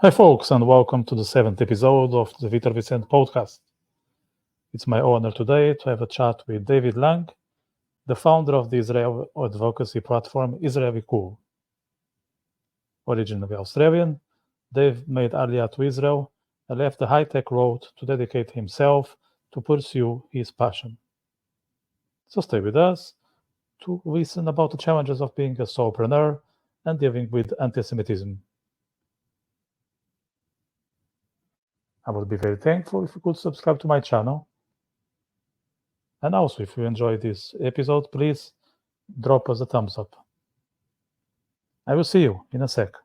Hi, folks, and welcome to the 7th episode of the Vitor Vicente podcast. It's my honor today to have a chat with David Lange, the founder of the Israel advocacy platform Israeli Cool. Originally Australian, Dave made Aliyah to Israel and left the high-tech road to dedicate himself to pursue his passion. So stay with us to listen about the challenges of being a solopreneur and dealing with antisemitism. I would be very thankful if you could subscribe to my channel. And also, if you enjoyed this episode, please drop us a thumbs up. I will see you in a sec.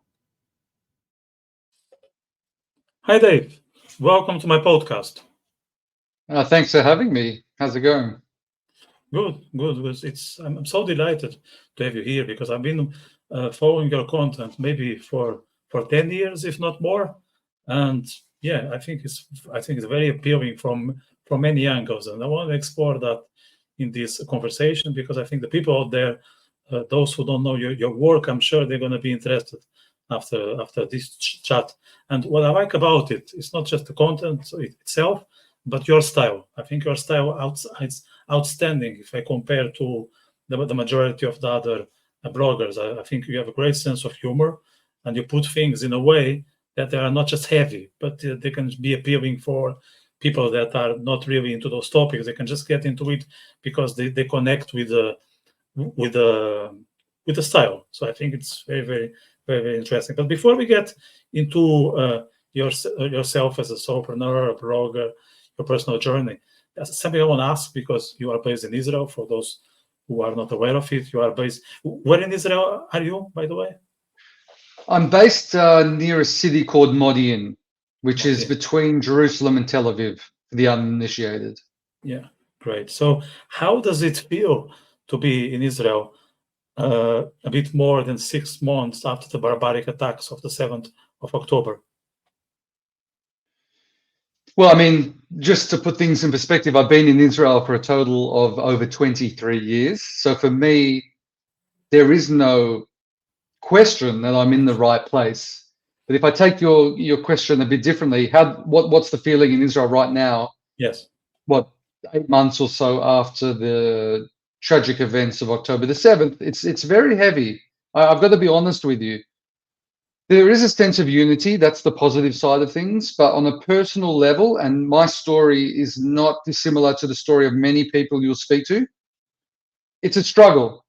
Hi, Dave. Welcome to my podcast. Thanks for having me. How's it going? Good. I'm so delighted to have you here because I've been following your content maybe for 10 years, if not more. And yeah, I think it's very appealing from many angles, and I want to explore that in this conversation because I think the people out there, those who don't know your work, I'm sure they're going to be interested after this chat. And what I like about it is not just the content itself, but your style. I think your style is outstanding if I compare to the majority of the other bloggers. I think you have a great sense of humor, and you put things in a way that they are not just heavy, but they can be appealing for people that are not really into those topics. They can just get into it because they connect with the style. So I think it's very interesting. But before we get into yourself as a solopreneur, a blogger, your personal journey, that's something I want to ask because you are based in Israel. For those who are not aware of it, you are based. Where in Israel are you, by the way? I'm based near a city called Modi'in, which is between Jerusalem and Tel Aviv, for the uninitiated. Yeah, great. So how does it feel to be in Israel a bit more than 6 months after the barbaric attacks of the 7th of October? Well, I mean, just to put things in perspective, I've been in Israel for a total of over 23 years. So for me, there is no question that I'm in the right place. But if I take your question a bit differently, what's the feeling in Israel right now? Yes. 8 months or so after the tragic events of October the 7th, it's very heavy. I've got to be honest with you. There is a sense of unity. That's the positive side of things. But on a personal level, and my story is not dissimilar to the story of many people you'll speak to, it's a struggle.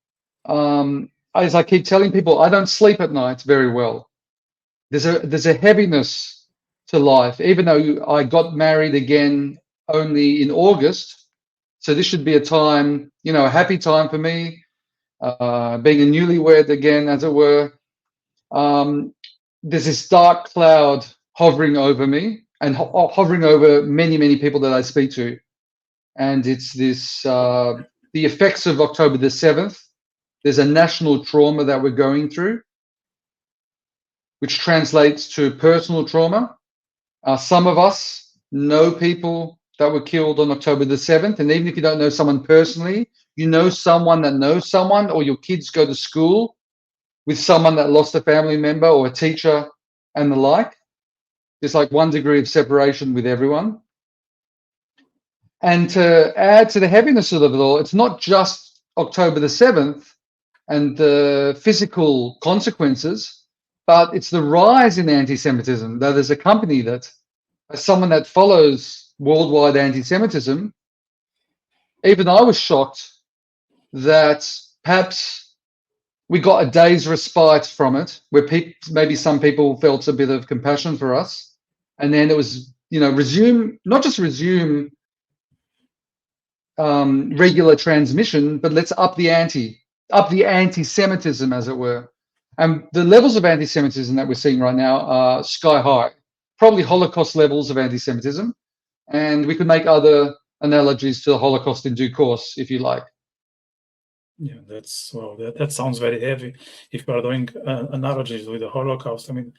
As I keep telling people, I don't sleep at night very well. There's a heaviness to life, even though I got married again only in August. So this should be a time, a happy time for me, being a newlywed again, as it were. There's this dark cloud hovering over me and hovering over many people that I speak to. And it's this, the effects of October the 7th. There's a national trauma that we're going through, which translates to personal trauma. Some of us know people that were killed on October the 7th. And even if you don't know someone personally, you know someone that knows someone, or your kids go to school with someone that lost a family member or a teacher and the like. There's like 1 degree of separation with everyone. And to add to the heaviness of it all, it's not just October the 7th and the physical consequences, but it's the rise in anti-Semitism that has accompanied it. As someone that follows worldwide anti-Semitism, even I was shocked that perhaps we got a day's respite from it, where maybe some people felt a bit of compassion for us, and then it was, not just resume regular transmission, but let's up the anti-Semitism, as it were. And the levels of anti-Semitism that we're seeing right now are sky high, probably Holocaust levels of anti-Semitism, and we could make other analogies to the Holocaust in due course, if you like. Yeah, that sounds very heavy. If you are doing analogies with the Holocaust, I mean,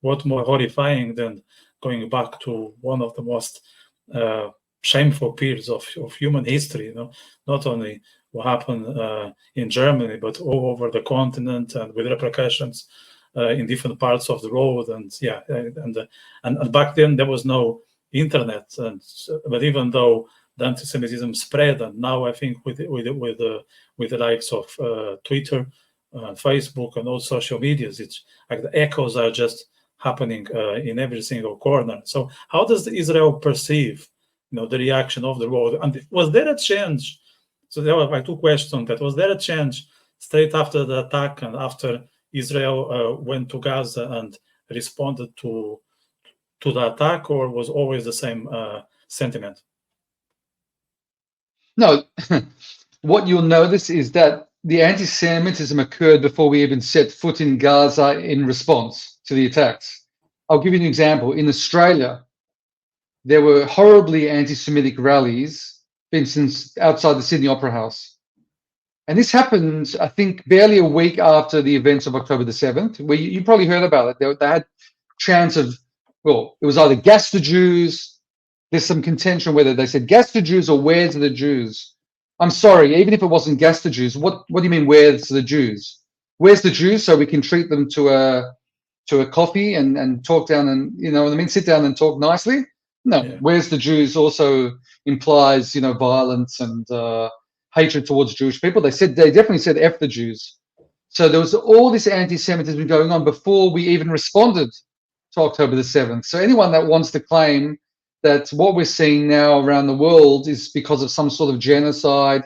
what more horrifying than going back to one of the most shameful periods of human history? Not only what happened in Germany, but all over the continent, and with repercussions in different parts of the road, and and back then there was no internet, but even though the anti-Semitism spread, and now I think with the likes of Twitter, Facebook, and all social medias, it's like the echoes are just happening in every single corner. So how does Israel perceive, the reaction of the world? And was there a change? So there were like two questions. That was there a change straight after the attack and after Israel went to Gaza and responded to the attack, or was always the same sentiment? No, what you'll notice is that the anti-Semitism occurred before we even set foot in Gaza in response to the attacks. I'll give you an example. In Australia, there were horribly anti-Semitic rallies, for instance, outside the Sydney Opera House. And this happened, I think, barely a week after the events of October the 7th, where you probably heard about it. They had chants of, well, it was either gas the Jews. There's some contention whether they said gas the Jews or where's the Jews. I'm sorry, even if it wasn't gas the Jews, what do you mean where's the Jews? Where's the Jews so we can treat them to a coffee and talk down and, what I mean, sit down and talk nicely? No, Yeah. where's the Jews also implies, violence and hatred towards Jewish people. They definitely said F the Jews. So there was all this anti-Semitism going on before we even responded to October the 7th. So anyone that wants to claim that what we're seeing now around the world is because of some sort of genocide,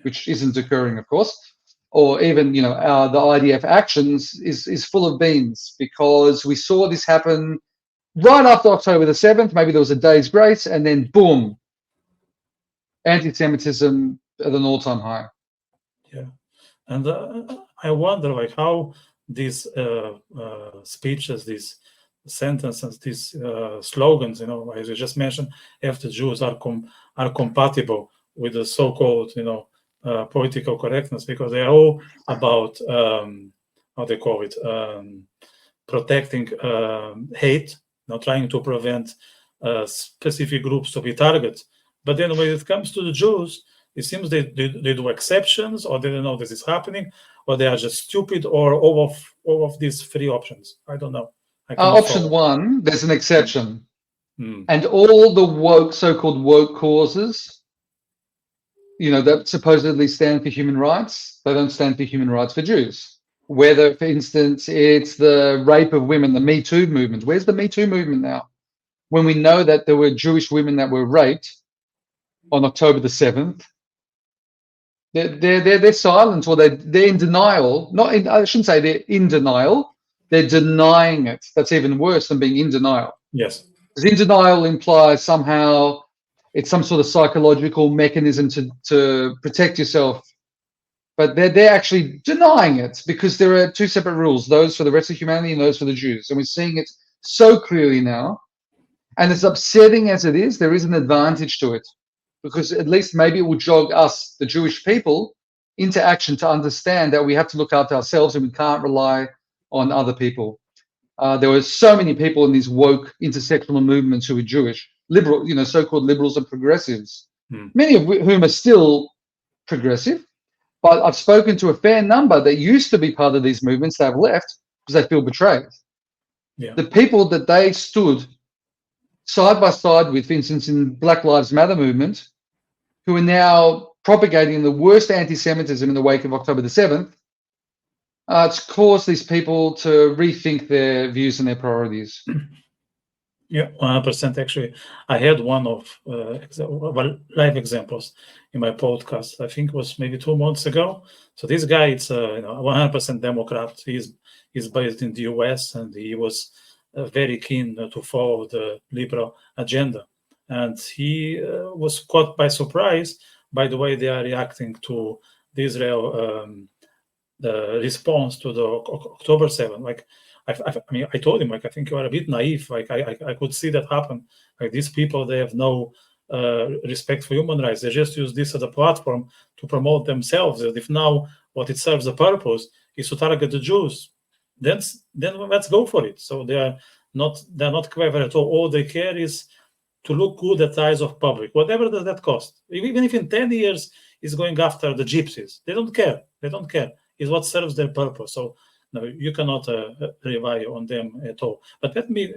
which isn't occurring, of course, or even, the IDF actions is full of beans, because we saw this happen right after October the 7th. Maybe there was a day's grace, and then boom, anti-Semitism at an all-time high. Yeah, and I wonder, how these speeches, these sentences, these slogans, as you just mentioned, "F the Jews," are compatible with the so-called, political correctness, because they are all about how they call it, protecting hate, trying to prevent specific groups to be targeted. But then when it comes to the Jews, it seems they do exceptions, or they don't know this is happening, or they are just stupid, or all of these three options. I don't know. Option one, there's an exception. And all the so-called woke causes, that supposedly stand for human rights, they don't stand for human rights for Jews. Whether, for instance, it's the rape of women, the Me Too movement. Where's the Me Too movement now? When we know that there were Jewish women that were raped on October the 7th, they're silent, or they're in denial. I shouldn't say they're in denial. They're denying it. That's even worse than being in denial. Yes. Because in denial implies somehow it's some sort of psychological mechanism to protect yourself. But they're actually denying it, because there are two separate rules, those for the rest of humanity and those for the Jews. And we're seeing it so clearly now. And as upsetting as it is, there is an advantage to it, because at least maybe it will jog us, the Jewish people, into action to understand that we have to look after ourselves and we can't rely on other people. There were so many people in these woke intersectional movements who were Jewish, liberal, so-called liberals and progressives, many of whom are still progressive. But I've spoken to a fair number that used to be part of these movements that have left because they feel betrayed. Yeah. The people that they stood side by side with, for instance, in Black Lives Matter movement, who are now propagating the worst anti-Semitism in the wake of October the 7th, it's caused these people to rethink their views and their priorities. Yeah, 100%. Actually, I had one of live examples in my podcast. I think it was maybe 2 months ago. So this guy, it's 100% Democrat. He's based in the US, and he was very keen to follow the liberal agenda. And he was caught by surprise by the way they are reacting to the Israel the response to the October 7th. I told him, I think you are a bit naive. I could see that happen. These people, they have no respect for human rights. They just use this as a platform to promote themselves. And if now what it serves a purpose is to target the Jews, then let's go for it. So they're not clever at all. All they care is to look good at the eyes of public, whatever does that cost. Even if in 10 years is going after the gypsies, they don't care. Is what serves their purpose. So No, you cannot rely on them at all. But let me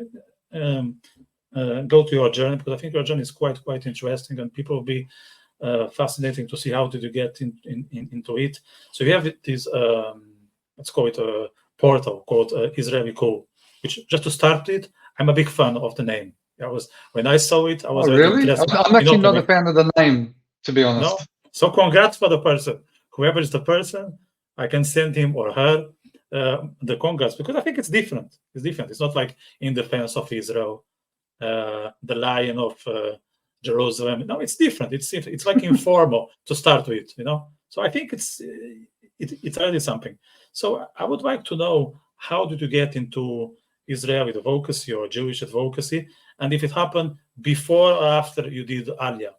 go to your journey, because I think your journey is quite interesting, and people will be fascinating to see how did you get into it. So you have this, let's call it a portal called Israeli Cool, which, just to start with, I'm a big fan of the name. When I saw it, I was Oh, already really? interested. I'm actually not a Coming. fan of the name, to be honest. No, so congrats for the person. Whoever is the person, I can send him or her the congrats, because I think it's different. It's different. It's not like In Defense of Israel, the Lion of Jerusalem. No, it's different. It's like informal to start with, So I think it's really something. So I would like to know, how did you get into Israeli advocacy or Jewish advocacy, and if it happened before or after you did Aliyah?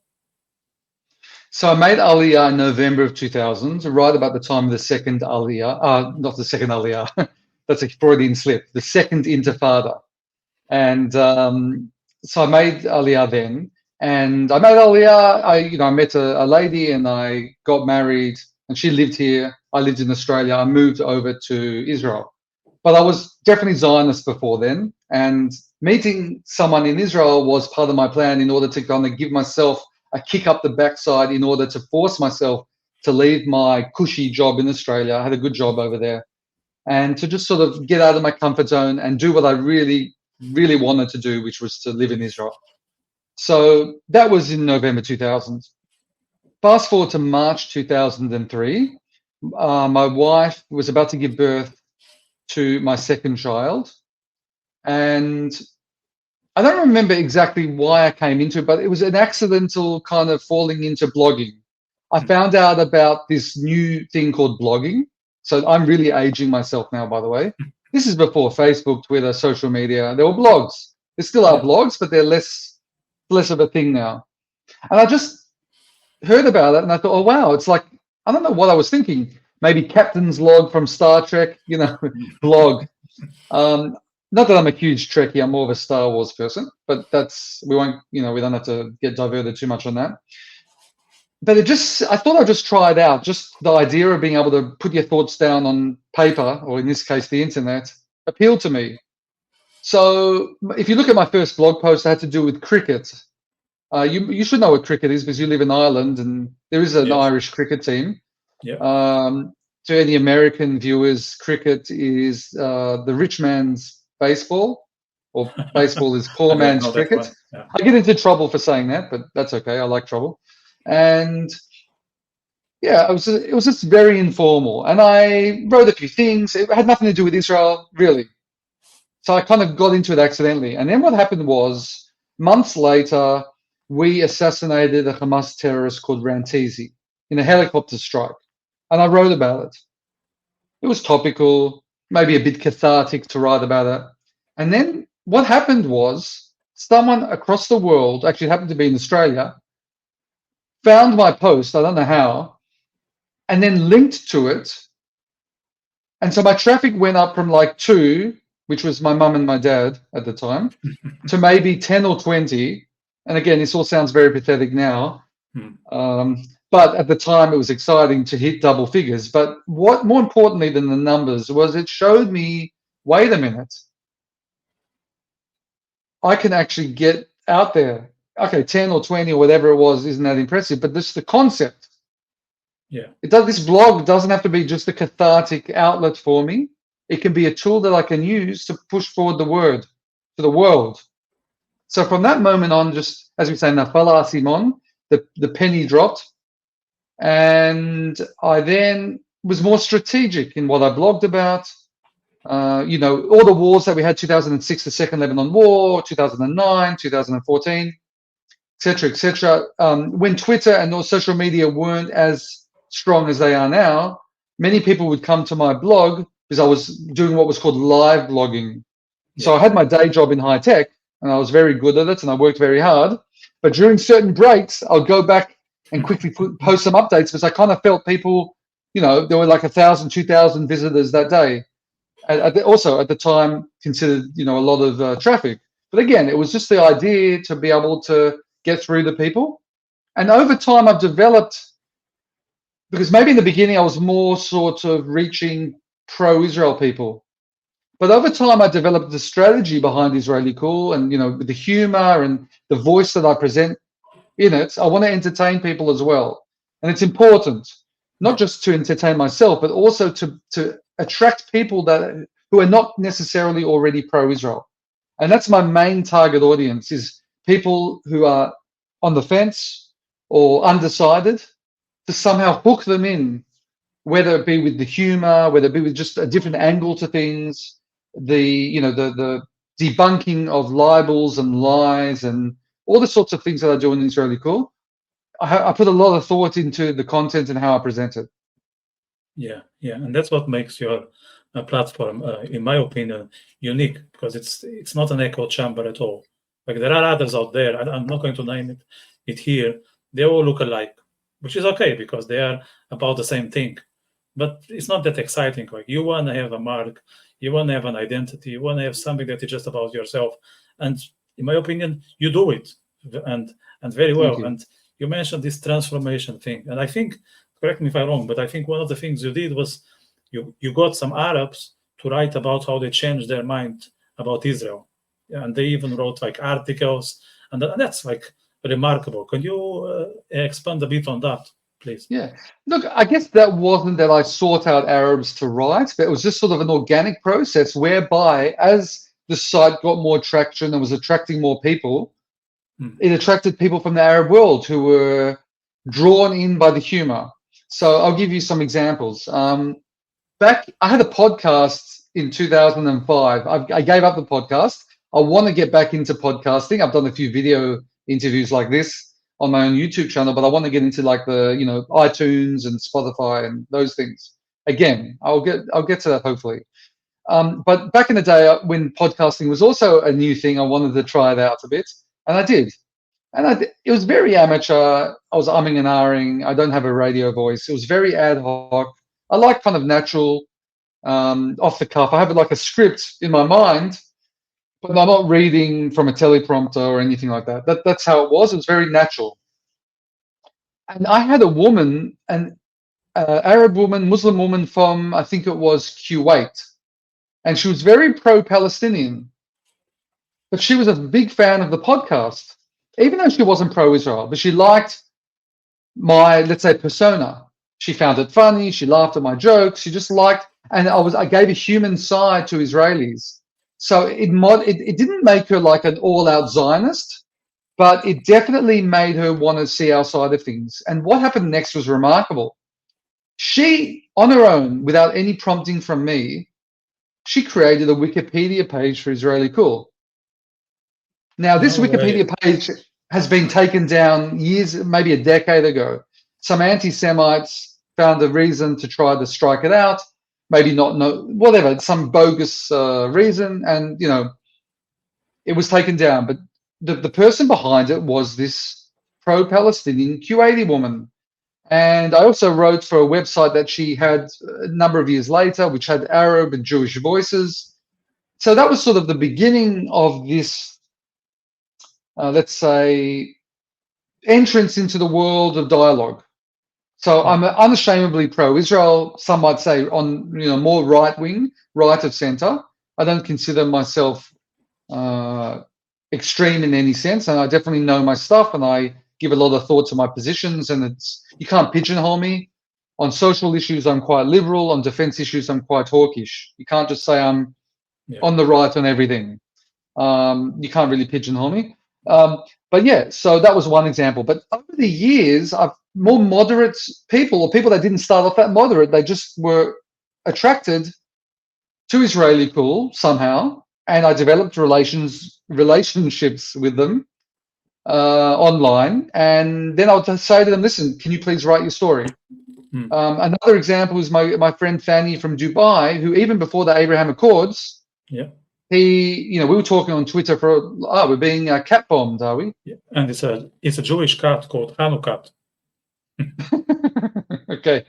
So I made Aliyah in November of 2000, right about the time of the second Aliyah. Not the second Aliyah. That's a Freudian slip. The second Intifada. And so I made Aliyah then. And I made Aliyah. I met a lady, and I got married, and she lived here. I lived in Australia. I moved over to Israel. But I was definitely Zionist before then. And meeting someone in Israel was part of my plan, in order to kind of give myself a kick up the backside, in order to force myself to leave my cushy job in Australia. I had a good job over there, and to just sort of get out of my comfort zone and do what I really, really wanted to do, which was to live in Israel. So that was in November 2000. Fast forward to March 2003. My wife was about to give birth to my second child, and I don't remember exactly why I came into it, but it was an accidental kind of falling into blogging. I found out about this new thing called blogging. So I'm really aging myself now, by the way. This is before Facebook, Twitter, social media. There were blogs. There still are blogs, but they're less of a thing now. And I just heard about it, and I thought, oh, wow, it's like, I don't know what I was thinking. Maybe Captain's Log from Star Trek, blog. Not that I'm a huge Trekkie, I'm more of a Star Wars person, but we don't have to get diverted too much on that. But I thought I'd just try it out. Just the idea of being able to put your thoughts down on paper, or in this case, the internet, appealed to me. So if you look at my first blog post, I had to do with cricket. You should know what cricket is, because you live in Ireland, and there is an Irish cricket team. Yeah. To any American viewers, cricket is the rich man's baseball, or baseball is poor man's cricket. Yeah. I get into trouble for saying that, but that's okay. I like trouble. And yeah, it was just very informal. And I wrote a few things. It had nothing to do with Israel, really. So I kind of got into it accidentally. And then what happened was, months later, we assassinated a Hamas terrorist called Rantisi in a helicopter strike. And I wrote about it. It was topical, maybe a bit cathartic to write about it. And then what happened was, someone across the world, actually happened to be in Australia, found my post, I don't know how, and then linked to it. And so my traffic went up from like 2, which was my mum and my dad at the time, to maybe 10 or 20. And again, this all sounds very pathetic now. But at the time, it was exciting to hit double figures. But what more importantly than the numbers was, it showed me, wait a minute, I can actually get out there. Okay, 10 or 20 or whatever it was isn't that impressive, but this is the concept. Yeah. This blog doesn't have to be just a cathartic outlet for me. It can be a tool that I can use to push forward the word to the world. So from that moment on, just as we say, Nafala Simon, the penny dropped. And I then was more strategic in what I blogged about. All the wars that we had, 2006, the Second Lebanon War, 2009, 2014, et cetera. When Twitter and all social media weren't as strong as they are now, many people would come to my blog because I was doing what was called live blogging. Yeah. So I had my day job in high tech, and I was very good at it, and I worked very hard. But during certain breaks, I'll go back and quickly post some updates, because I kind of felt people, there were like 1,000, 2,000 visitors that day. Also at the time considered, a lot of traffic. But again, it was just the idea to be able to get through to people. And over time, I've developed, because maybe in the beginning I was more sort of reaching pro-Israel people. But over time, I developed the strategy behind Israeli Cool, and with the humor and the voice that I present in it, I want to entertain people as well. And it's important, not just to entertain myself, but also to attract people who are not necessarily already pro-Israel. And that's my main target audience, is people who are on the fence or undecided, to somehow hook them in, whether it be with the humor, whether it be with just a different angle to things, the debunking of libels and lies and all the sorts of things that I do in Israeli Cool. I put a lot of thought into the content and how I present it. Yeah, and that's what makes your platform, in my opinion, unique, because it's not an echo chamber at all. Like, there are others out there, and I'm not going to name it here. They all look alike, which is okay because they are about the same thing. But it's not that exciting. Like, you want to have a mark, you want to have an identity, you want to have something that is just about yourself. And in my opinion, you do it, and very well. And you mentioned this transformation thing, and I think, correct me if I'm wrong, but I think one of the things you did was you got some Arabs to write about how they changed their mind about Israel, and they even wrote like articles, and that's like remarkable. Can you expand a bit on that, please? Yeah. Look, I guess that wasn't that I sought out Arabs to write, but it was just sort of an organic process whereby, as the site got more traction and was attracting more people, it attracted people from the Arab world who were drawn in by the humor. So I'll give you some examples. I had a podcast in 2005. I gave up the podcast. I want to get back into podcasting. I've done a few video interviews like this on my own YouTube channel, but I want to get into like the iTunes and Spotify and those things. Again, I'll get to that hopefully. But back in the day when podcasting was also a new thing, I wanted to try it out a bit, and I did. And it was very amateur. I was umming and ahhing. I don't have a radio voice. It was very ad hoc. I like kind of natural, off the cuff. I have like a script in my mind, but I'm not reading from a teleprompter or anything like that. That's how it was. It was very natural. And I had a woman, an Arab woman, Muslim woman from, I think it was Kuwait. And she was very pro-Palestinian. But she was a big fan of the podcast, even though she wasn't pro-Israel. But she liked my, let's say, persona. She found it funny. She laughed at my jokes. She just liked, and I gave a human side to Israelis. So it didn't make her like an all-out Zionist, but it definitely made her want to see our side of things. And what happened next was remarkable. She, on her own, without any prompting from me, she created a Wikipedia page for Israeli Cool. Now, this Wikipedia page has been taken down years, maybe a decade ago. Some anti-Semites found a reason to try to strike it out, maybe not know, whatever, some bogus reason, and, it was taken down. But the person behind it was this pro-Palestinian Kuwaiti woman. And I also wrote for a website that she had a number of years later, which had Arab and Jewish voices. So that was sort of the beginning of this, let's say, entrance into the world of dialogue. So I'm unashamedly pro-Israel. Some might say on more right-wing, right of center. I don't consider myself extreme in any sense, and I definitely know my stuff, and I give a lot of thought to my positions, and you can't pigeonhole me. On social issues, I'm quite liberal. On defense issues, I'm quite hawkish. You can't just say I'm on the right on everything. You can't really pigeonhole me. But yeah, so that was one example. But over the years, more moderate people, or people that didn't start off that moderate, they just were attracted to Israeli Cool somehow, and I developed relationships with them online, and then I'll just say to them, listen, can you please write your story? Another example is my friend Fanny from Dubai, who even before the Abraham Accords, we were talking on Twitter for, we're being cat bombed, are we? Yeah. And it's a Jewish cat called Hanukkah. Okay,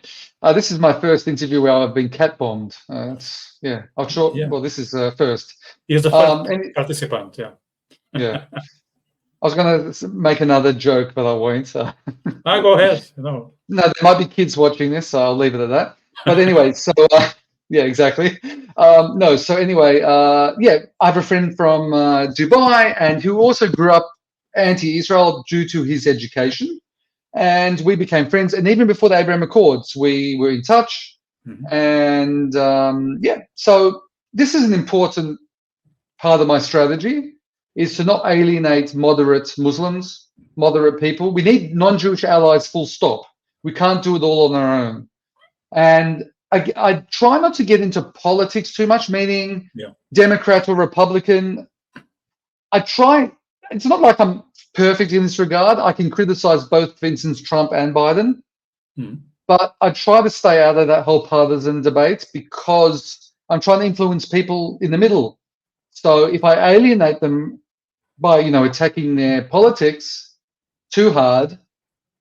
this is my first interview where I've been cat bombed. Well, this is first. He's the first participant. Yeah. I was going to make another joke, but I won't. So. Go ahead. No, there might be kids watching this, so I'll leave it at that. But anyway, so Yeah, exactly. No, so anyway, yeah, I have a friend from Dubai and who also grew up anti-Israel due to his education, and we became friends. And even before the Abraham Accords, we were in touch. Mhm. And yeah, so this is an important part of my strategy, is to not alienate moderate Muslims, moderate people. We need non-Jewish allies, full stop. We can't do it all on our own. And I try not to get into politics too much, meaning Yeah. Democrat or Republican. I try, it's not like I'm perfect in this regard. I can criticize both, for instance, Trump and Biden, Mhm. but I try to stay out of that whole partisan debate because I'm trying to influence people in the middle. So if I alienate them by, attacking their politics too hard,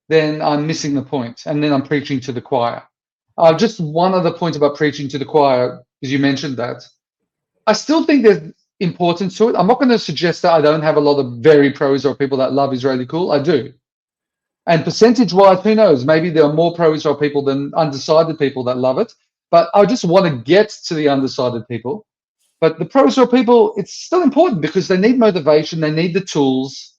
then I'm missing the point, and then I'm preaching to the choir. Just one other point about preaching to the choir, because you mentioned that. I still think there's importance to it. I'm not going to suggest that I don't have a lot of very pro-Israel people that love Israeli cool. I do. And percentage-wise, who knows? Maybe there are more pro-Israel people than undecided people that love it. But I just want to get to the undecided people. But the pro-Israel people, it's still important because they need motivation. They need the tools.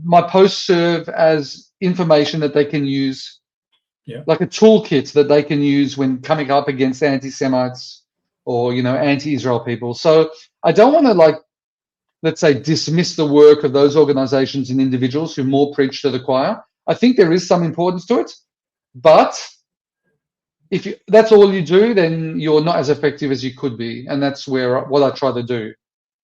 My posts serve as information that they can use, Yeah. like a toolkit that they can use when coming up against anti-Semites or anti-Israel people. So I don't want to, let's say, dismiss the work of those organizations and individuals who more preach to the choir. I think there is some importance to it, but if that's all you do, then you're not as effective as you could be, and that's what I try to do.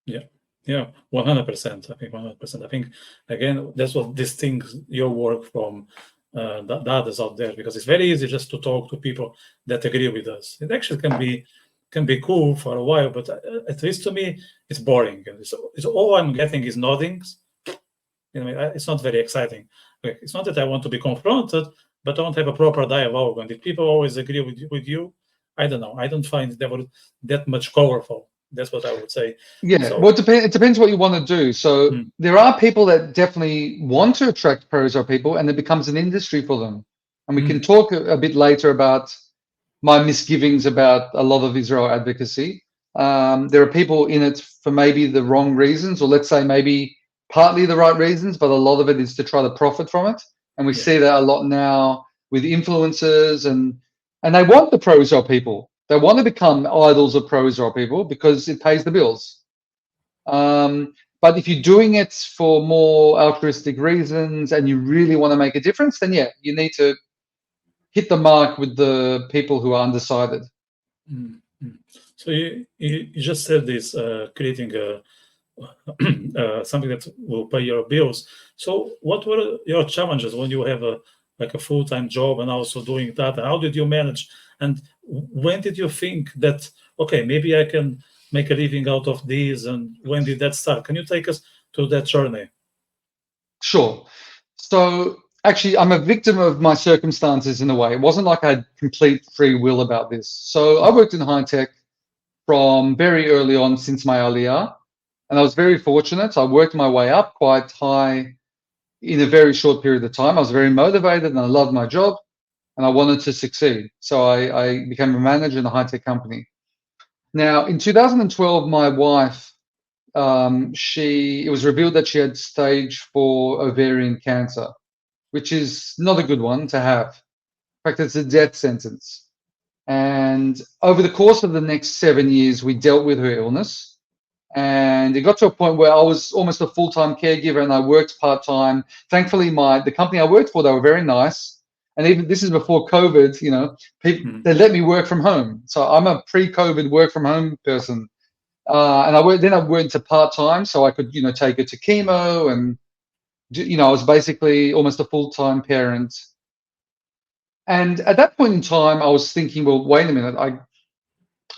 Yeah. Yeah. 100%. I think 100%. I think again that's what distinguishes your work from the others out there, because it's very easy just to talk to people that agree with us. It actually can be cool for a while, but at least to me, it's boring. It's all I'm getting is noddings. It's not very exciting. It's not that I want to be confronted, but I want to have a proper dialogue. And if people always agree with you, I don't know. I don't find that much colorful. That's what I would say. Yeah, So, well, it depends what you want to do. So there are people that definitely want to attract pro-Israel people, and it becomes an industry for them. And we can talk a bit later about my misgivings about a lot of Israel advocacy. There are people in it for maybe the wrong reasons, or let's say maybe partly the right reasons, but a lot of it is to try to profit from it. And we see that a lot now with influencers, and they want the pro-Israel people. They want to become idols of pro-Israel people because it pays the bills. But if you're doing it for more altruistic reasons and you really want to make a difference, then yeah, you need to hit the mark with the people who are undecided. So you just said this, creating something that will pay your bills. So what were your challenges when you have a full-time job and also doing that? How did you manage? And when did you think that, okay, maybe I can make a living out of this? And when did that start? Can you take us to that journey? Sure. So actually, I'm a victim of my circumstances in a way. It wasn't like I had complete free will about this. So I worked in high tech from very early on since my aliyah, and I was very fortunate. I worked my way up quite high in a very short period of time. I was very motivated and I loved my job and I wanted to succeed. So I became a manager in a high tech company. Now, in 2012, my wife, it was revealed that she had stage 4 ovarian cancer, which is not a good one to have. In fact, it's a death sentence. And over the course of the next 7 years, we dealt with her illness. And it got to a point where I was almost a full-time caregiver and I worked part-time. Thankfully, the company I worked for, they were very nice. And even this is before COVID, people, they let me work from home. So I'm a pre-COVID work from home person. And I went to part-time so I could, take her to chemo, and, I was basically almost a full-time parent. And at that point in time, I was thinking, well, wait a minute.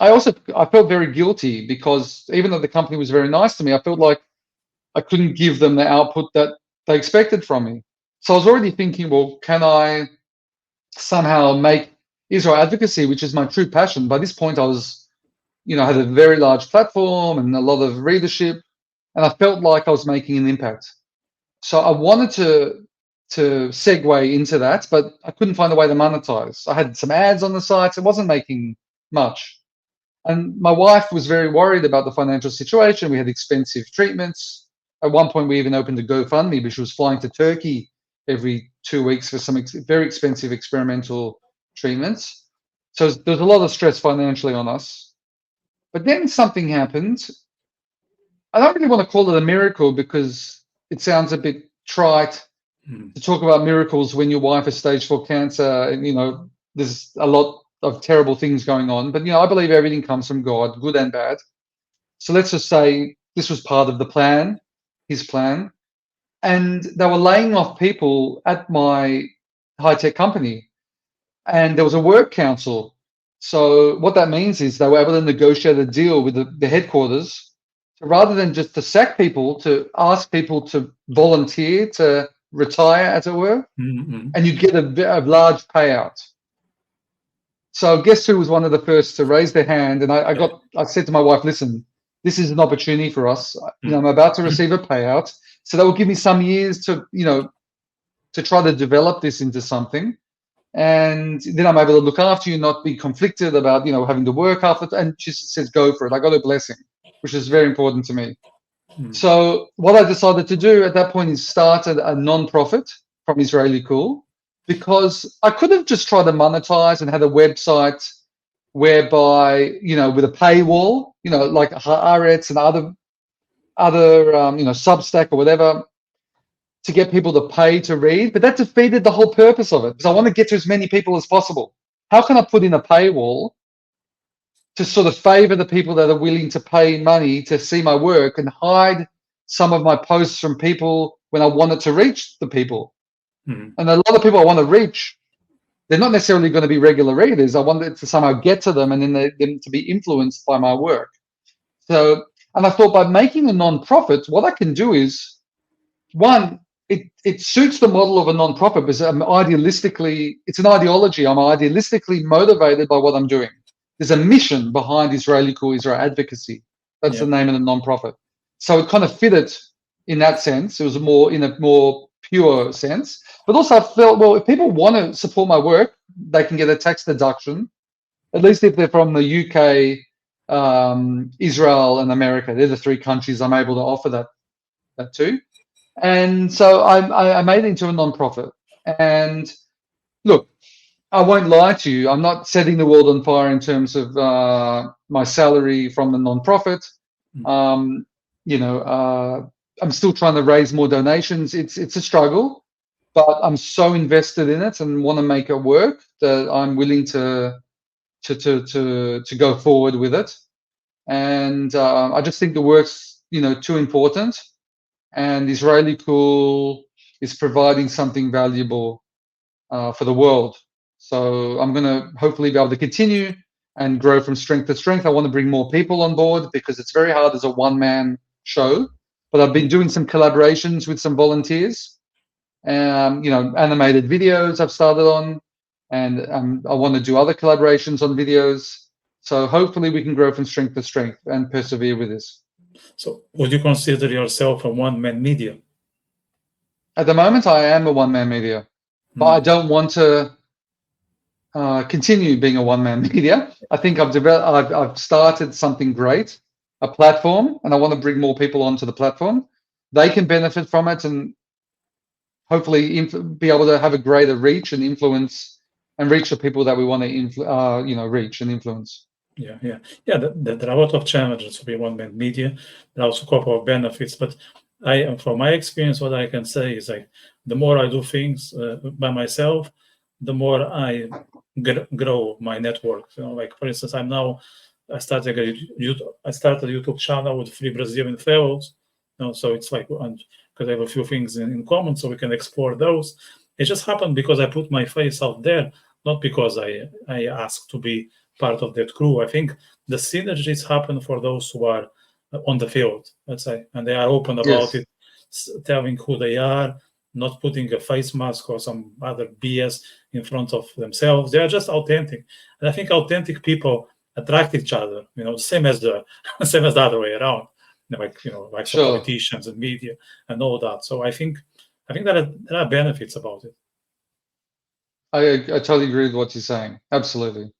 I felt very guilty because even though the company was very nice to me, I felt like I couldn't give them the output that they expected from me. So I was already thinking, well, can I somehow make Israel advocacy, which is my true passion? By this point, I was, had a very large platform and a lot of readership, and I felt like I was making an impact. So I wanted to segue into that, but I couldn't find a way to monetize. I had some ads on the sites. It wasn't making much. And my wife was very worried about the financial situation. We had expensive treatments. At one point, we even opened a GoFundMe, but she was flying to Turkey every 2 weeks for some very expensive experimental treatments. So there's a lot of stress financially on us. But then something happened. I don't really want to call it a miracle because it sounds a bit trite to talk about miracles when your wife has stage 4 cancer, and there's a lot of terrible things going on. But I believe everything comes from God, good and bad. So let's just say this was part of the plan, his plan. And they were laying off people at my high-tech company, and there was a work council. So what that means is they were able to negotiate a deal with the headquarters. So rather than just to sack people, to ask people to volunteer to retire, as it were, and you'd get a large payout. So guess who was one of the first to raise their hand? And I said to my wife, listen, this is an opportunity for us. I'm about to receive a payout. So that will give me some years to try to develop this into something. And then I'm able to look after you, not be conflicted about, having to work after. And she says, go for it. I got a blessing, which is very important to me. So what I decided to do at that point is start a non-profit from Israeli Cool, because I could have just tried to monetize and had a website whereby, with a paywall, like Haaretz and other Substack or whatever, to get people to pay to read. But that defeated the whole purpose of it, because I want to get to as many people as possible. How can I put in a paywall to sort of favor the people that are willing to pay money to see my work and hide some of my posts from people when I wanted to reach the people? And a lot of people I want to reach, they're not necessarily going to be regular readers. I wanted to somehow get to them and then them to be influenced by my work. So, and I thought by making a non-profit, what I can do is, one, it suits the model of a non-profit because it's an ideology. I'm idealistically motivated by what I'm doing. There's a mission behind Israeli Cool, Israel Advocacy. That's the name of the non-profit. So it kind of fitted in that sense. It was in a more pure sense. But also I felt, well, if people want to support my work, they can get a tax deduction, at least if they're from the UK, Israel, and America. They're the 3 countries I'm able to offer that to. And so I made it into a non-profit. And look, I won't lie to you. I'm not setting the world on fire in terms of my salary from the non-profit. I'm still trying to raise more donations. It's a struggle, but I'm so invested in it and want to make it work that I'm willing to go forward with it. And I just think the work's too important. And Israeli Cool is providing something valuable for the world. So I'm going to hopefully be able to continue and grow from strength to strength. I want to bring more people on board because it's very hard as a one-man show. But I've been doing some collaborations with some volunteers. Animated videos I've started on, and I want to do other collaborations on videos. So hopefully we can grow from strength to strength and persevere with this. So would you consider yourself a one-man media? At the moment, I am a one-man media, but I don't want to continue being a one-man media. I think I've started something great, a platform, and I want to bring more people onto the platform. They can benefit from it and hopefully be able to have a greater reach and influence and reach the people that we want to reach and influence. Yeah. There are a lot of challenges to be one-man media. There are also a couple of benefits, but from my experience, what I can say is like the more I do things by myself, the more I grow my network. Like for instance, I started a YouTube channel with 3 Brazilian fellows. So it's like, because I have a few things in common, so we can explore those. It just happened because I put my face out there, not because I asked to be part of that crew. I think the synergies happen for those who are on the field, let's say, and they are open about it, telling who they are, not putting a face mask or some other BS in front of themselves. They are just authentic, and I think authentic people attract each other. Same as the other way around. Like Sure. Politicians and media and all that. So I think that there are benefits about it. I totally agree with what you're saying. Absolutely.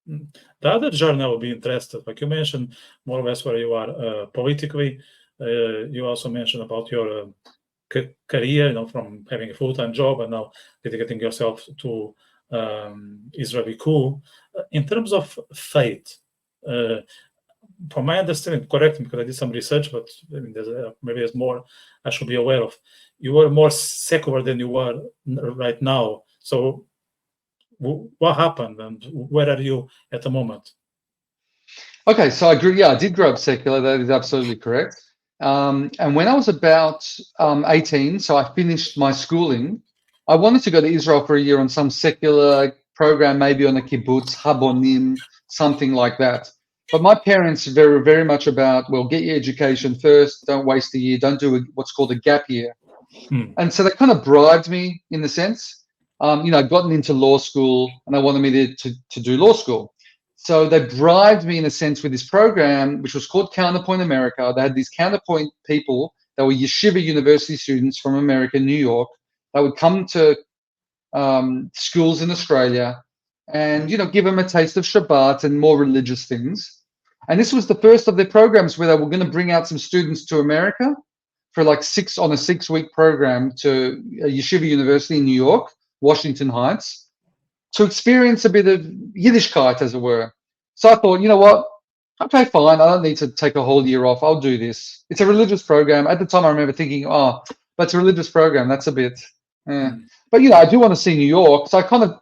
The other journey I will be interested, like you mentioned, more or less where you are politically. You also mentioned about your career, from having a full-time job and now dedicating yourself to Israeli coup. In terms of faith, from my understanding, correct me because I did some research, but I mean, maybe there's more I should be aware of. You were more secular than you are right now. So what happened and where are you at the moment? Okay, so I agree. Yeah, I did grow up secular. That is absolutely correct. And when I was about 18, so I finished my schooling, I wanted to go to Israel for a year on some secular program, maybe on a kibbutz, habonim, something like that. But my parents were very, very much about, well, get your education first. Don't waste a year. Don't do what's called a gap year. And so they kind of bribed me in the sense, I'd gotten into law school and they wanted me to do law school. So they bribed me in a sense with this program, which was called Counterpoint America. They had these Counterpoint people that were yeshiva university students from America, New York, that would come to schools in Australia and, give them a taste of Shabbat and more religious things. And this was the first of their programs where they were going to bring out some students to America for like 6-week program to a yeshiva university in New York, Washington Heights, to experience a bit of Yiddishkeit, as it were. So I thought, you know what? Okay, fine. I don't need to take a whole year off. I'll do this. It's a religious program. At the time, I remember thinking, but it's a religious program. That's a bit. But, I do want to see New York. So I kind of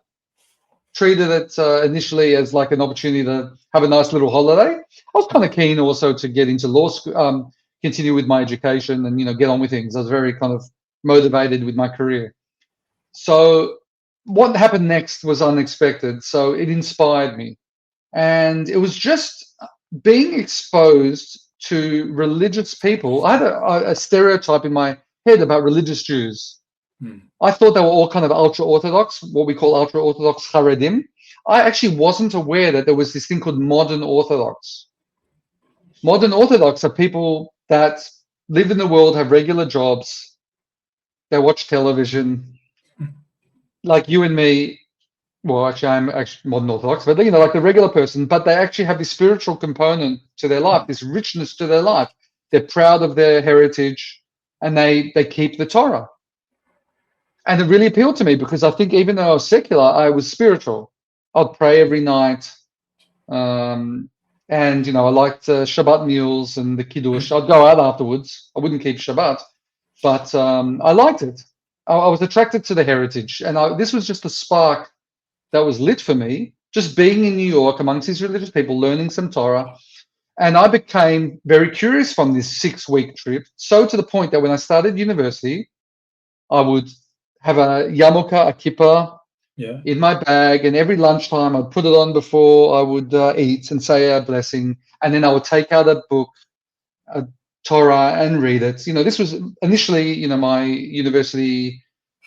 treated it initially as like an opportunity to have a nice little holiday. I was kind of keen also to get into law school, continue with my education and, get on with things. I was very kind of motivated with my career. So what happened next was unexpected. So it inspired me. And it was just being exposed to religious people. I had a stereotype in my head about religious Jews. I thought they were all kind of ultra-Orthodox, what we call ultra-Orthodox Haredim. I actually wasn't aware that there was this thing called modern Orthodox. Modern Orthodox are people that live in the world, have regular jobs, they watch television, like you and me. Well, actually, I'm actually modern Orthodox, but like the regular person, but they actually have this spiritual component to their life, this richness to their life. They're proud of their heritage and they keep the Torah. And it really appealed to me because I think even though I was secular, I was spiritual. I'd pray every night. And, I liked Shabbat meals and the Kiddush. I'd go out afterwards. I wouldn't keep Shabbat, but I liked it. I was attracted to the heritage. And this was just a spark that was lit for me, just being in New York amongst these religious people, learning some Torah. And I became very curious from this 6-week trip. So to the point that when I started university, I would have a yarmulke, a kippah in my bag, and every lunchtime I'd put it on before I would eat and say a blessing, and then I would take out a book, a Torah, and read it. This was initially, my university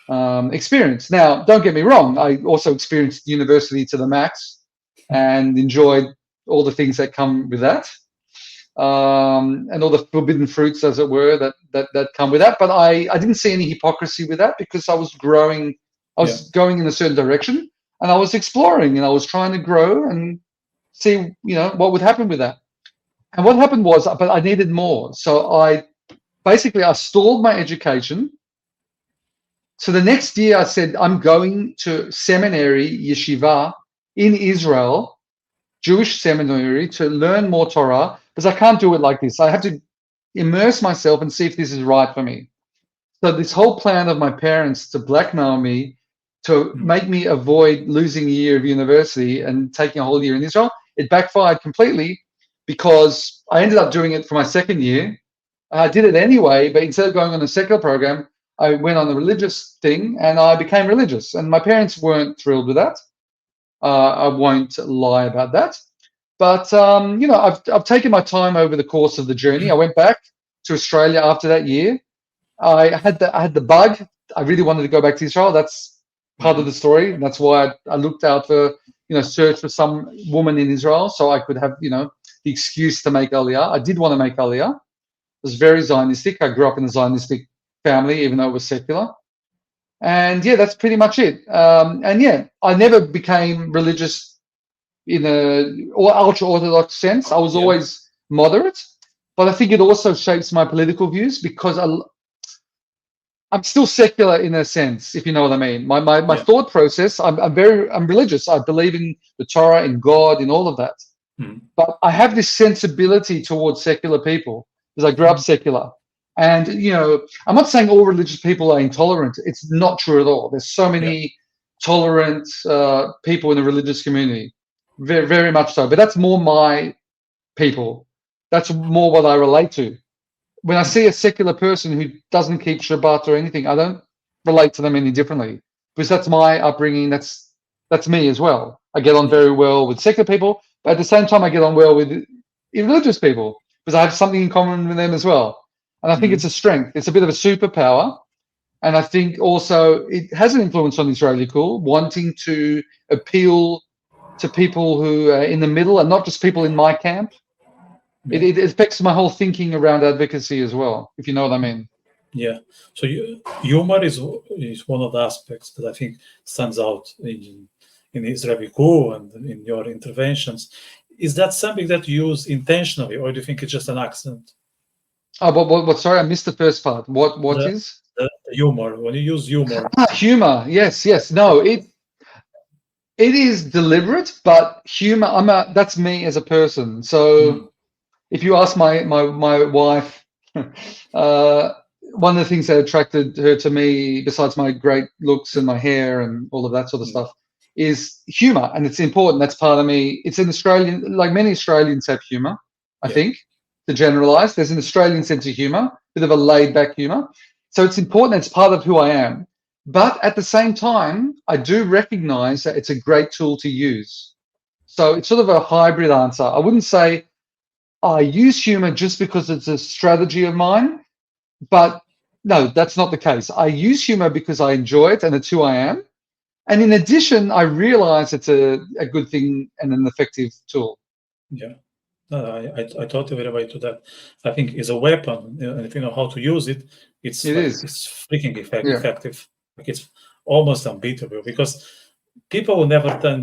experience. Now, don't get me wrong, I also experienced university to the max and enjoyed all the things that come with that. And all the forbidden fruits, as it were, that come with that. But I didn't see any hypocrisy with that because I was growing. I was going in a certain direction, and I was exploring, and I was trying to grow and see, what would happen with that. And what happened was, but I needed more. So I stalled my education. So the next year I said, I'm going to seminary, yeshiva, in Israel, Jewish seminary, to learn more Torah, because I can't do it like this. I have to immerse myself and see if this is right for me. So this whole plan of my parents to blackmail me, to make me avoid losing a year of university and taking a whole year in Israel, it backfired completely because I ended up doing it for my second year. I did it anyway, but instead of going on a secular program, I went on the religious thing and I became religious. And my parents weren't thrilled with that. I won't lie about that. But, I've taken my time over the course of the journey. I went back to Australia after that year. I had the bug. I really wanted to go back to Israel. That's part of the story. That's why I looked out for, search for some woman in Israel so I could have, the excuse to make Aliyah. I did want to make Aliyah. It was very Zionistic. I grew up in a Zionistic family, even though it was secular. And that's pretty much it. I never became religious in a or ultra-Orthodox sense. I was Yeah. always moderate, but I think it also shapes my political views because I'm still secular in a sense, if you know what I mean. My Yeah. thought process, I'm religious. I believe in the Torah, in God, in all of that. Mm. But I have this sensibility towards secular people because I grew up secular. And, I'm not saying all religious people are intolerant. It's not true at all. There's so Yeah. many tolerant people in the religious community, very, very much so. But that's more my people. That's more what I relate to. When I see a secular person who doesn't keep Shabbat or anything, I don't relate to them any differently because that's my upbringing. That's me as well. I get on Yeah. very well with secular people, but at the same time, I get on well with religious people because I have something in common with them as well. And I think Mm-hmm. it's a strength. It's a bit of a superpower. And I think also it has an influence on Israeli cool, wanting to appeal to people who are in the middle and not just people in my camp. Yeah. It affects my whole thinking around advocacy as well, if you know what I mean. Yeah. So humor is one of the aspects that I think stands out in Israeli coup and in your interventions. Is that something that you use intentionally, or do you think it's just an accident? Oh, what? Sorry, I missed the first part. What The, is? the humor, when you use humor. Humor. Yes, yes. No, it is deliberate, but humor. That's me as a person. So Mm. if you ask my wife, one of the things that attracted her to me, besides my great looks and my hair and all of that sort of Yeah. stuff, is humor, and it's important. That's part of me. It's an Australian, like many Australians have humor. I Yeah. think to generalize, there's an Australian sense of humor, bit of a laid-back humor. So it's important. It's part of who I am. But at the same time, I do recognize that it's a great tool to use. So it's sort of a hybrid answer. I wouldn't say I use humor just because it's a strategy of mine, but no, that's not the case. I use humor because I enjoy it and it's who I am. And in addition, I realize it's a good thing and an effective tool. Yeah. No, I totally relate to that. I think it's a weapon, and if you know how to use it, it's It like is. it's freaking Yeah. effective. Like it's almost unbeatable because people will never turn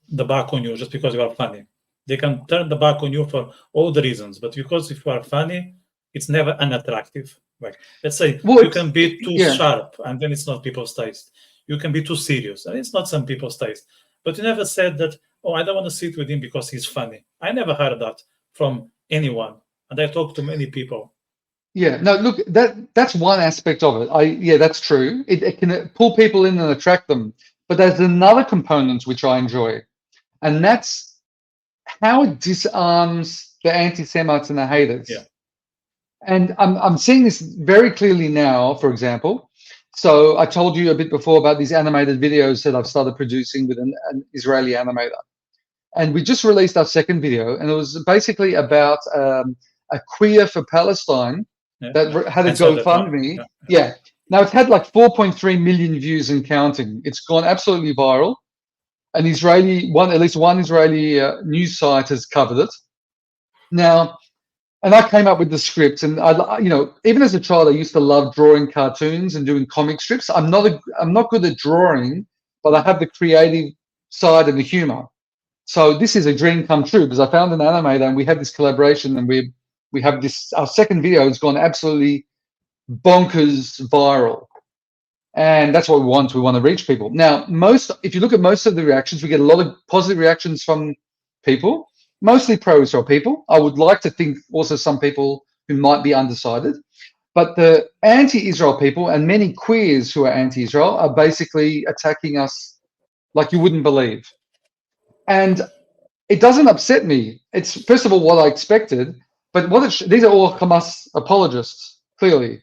the back on you just because you are funny. They can turn the back on you for all the reasons, but because if you are funny, it's never unattractive. Like let's say Well, you can be too yeah. sharp, and then it's not people's taste. You can be too serious, and it's not some people's taste. But you never said that, oh, I don't want to sit with him because he's funny. I never heard that from anyone, and I talked to many people. Yeah, no, look, that's one aspect of it. Yeah, that's true. It can pull people in and attract them. But there's another component which I enjoy, and that's how it disarms the anti-Semites and the haters. Yeah. And I'm seeing this very clearly now, for example. So I told you a bit before about these animated videos that I've started producing with an Israeli animator. And we just released our second video, and it was basically about a queer for Palestine Yeah. that had a I saw that one. GoFundMe. Yeah. Yeah. Now it's had like 4.3 million views and counting. It's gone absolutely viral. An Israeli at least one Israeli news site has covered it. Now, and I came up with the script, and even as a child, I used to love drawing cartoons and doing comic strips. I'm not good at drawing, but I have the creative side and the humor. So this is a dream come true because I found an animator and we have this collaboration, and we have this. Our second video has gone absolutely bonkers viral, and that's what we want. We want to reach people. Now, if you look at most of the reactions, we get a lot of positive reactions from people, mostly pro-Israel people. I would like to think also some people who might be undecided, but the anti-Israel people and many queers who are anti-Israel are basically attacking us like you wouldn't believe. And it doesn't upset me. It's first of all what I expected, but these are all Hamas apologists, clearly.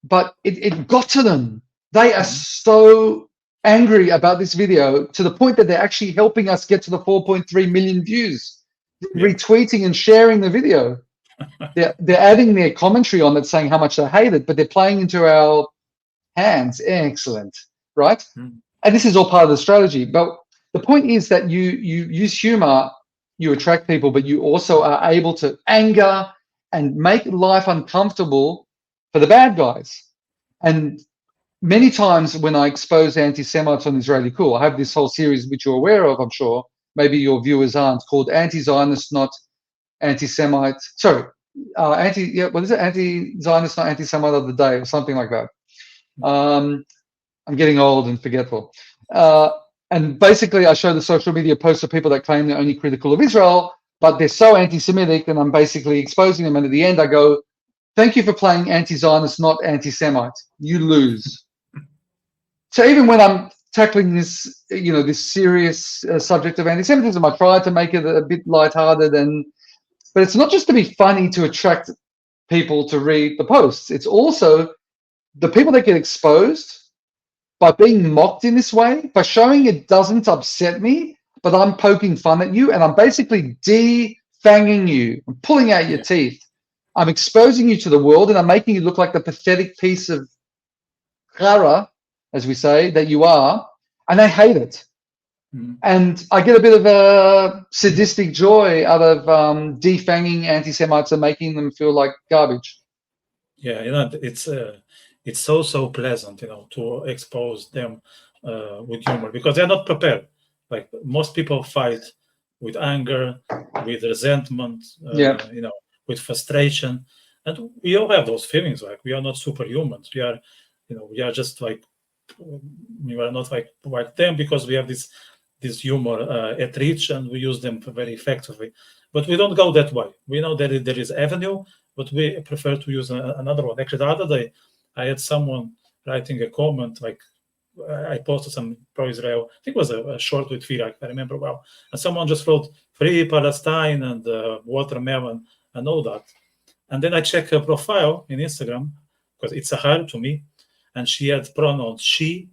But it got to them. They are so angry about this video to the point that they're actually helping us get to the 4.3 million views, Yeah. retweeting and sharing the video. They're adding their commentary on it, saying how much they hate it, but they're playing into our hands. Excellent, right? Mm. And this is all part of the strategy. But the point is that you use humor, you attract people, but you also are able to anger and make life uncomfortable for the bad guys. And many times when I expose anti-Semites on Israeli Cool, I have this whole series which you're aware of, I'm sure, maybe your viewers aren't, called Anti-Zionist, Not Anti-Semite. Sorry, what is it? Anti-Zionist, Not Anti-Semite of the Day, or something like that. I'm getting old and forgetful. And basically, I show the social media posts of people that claim they're only critical of Israel, but they're so anti-Semitic, and I'm basically exposing them. And at the end, I go, "Thank you for playing anti-Zionist, not anti-Semite. You lose." So even when I'm tackling this, this serious subject of anti-Semitism, I try to make it a bit lighthearted, but it's not just to be funny to attract people to read the posts. It's also the people that get exposed by being mocked in this way, by showing it doesn't upset me, but I'm poking fun at you and I'm basically defanging you. I'm pulling out your teeth. I'm exposing you to the world and I'm making you look like the pathetic piece of chara, as we say, that you are, and they hate it. And I get a bit of a sadistic joy out of defanging anti-Semites and making them feel like garbage. Yeah, it's so pleasant, to expose them with humor, because they're not prepared. Like most people fight with anger, with resentment, with frustration, and we all have those feelings. Like we are not superhumans. We are just like we are not like them, because we have this humor at reach and we use them very effectively. But we don't go that way. We know that there is avenue, but we prefer to use another one. Actually, the other day, I had someone writing a comment, like I posted some pro-Israel, I think it was a short with Firak, I remember well. And someone just wrote, "Free Palestine" and watermelon and all that. And then I checked her profile in Instagram, because it's a her to me, and she had pronouns she/it,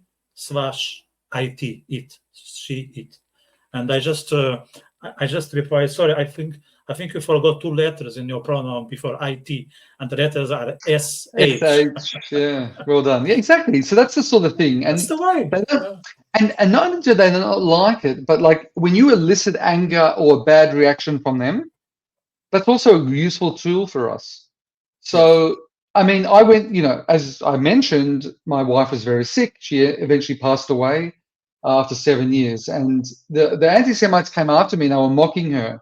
she, it. And I just replied, "Sorry, I think you forgot 2 letters in your pronoun before it, and the letters are SH. Yeah, well done. Yeah, exactly. So that's the sort of thing. And that's the way. And not only do they not like it, but like when you elicit anger or a bad reaction from them, that's also a useful tool for us. So, yes. I mean, I went, as I mentioned, my wife was very sick. She eventually passed away after 7 years. And the anti-Semites came after me and they were mocking her.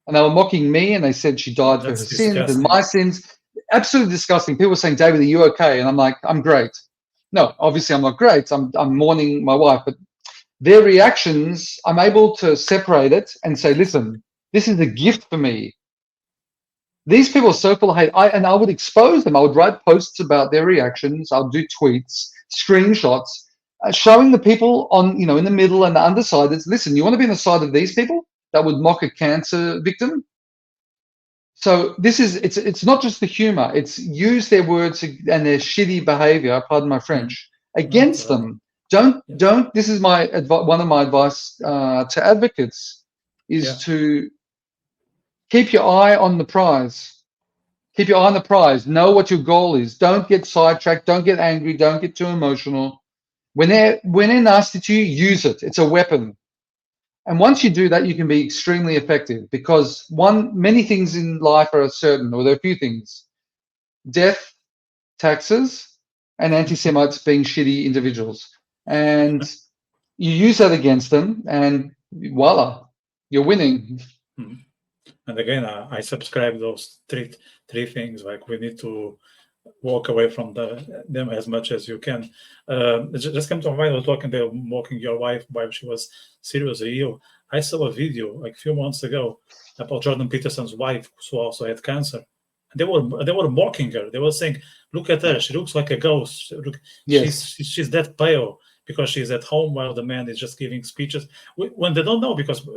And they were mocking me and they said she died for her sins and my sins. Absolutely disgusting. People were saying, "David, are you okay?" And I'm like, "I'm great." No, obviously I'm not great. I'm mourning my wife. But their reactions, I'm able to separate it and say, "Listen, this is a gift for me." These people are so full of hate. I would expose them. I would write posts about their reactions. I'll do tweets, screenshots, showing the people on, in the middle and the undersiders, listen, you want to be on the side of these people that would mock a cancer victim? So it's not just the humor. It's use their words and their shitty behavior, pardon my French, against them. Don't. This is one of my advice to advocates is to keep your eye on the prize. Keep your eye on the prize. Know what your goal is. Don't get sidetracked. Don't get angry. Don't get too emotional. When they're nasty to you, use it. It's a weapon. And once you do that, you can be extremely effective, because many things in life are certain, or there are a few things: death, taxes, and anti-Semites being shitty individuals. And you use that against them, and voila, you're winning. And again, I subscribe those three things. Like we need to walk away from them as much as you can. Just come to mind, I was talking, they were mocking your wife while she was seriously ill. I saw a video like a few months ago about Jordan Peterson's wife, who also had cancer. They were mocking her. They were saying, "Look at her; she looks like a ghost. Look, she's that pale because she's at home while the man is just giving speeches." When they don't know, because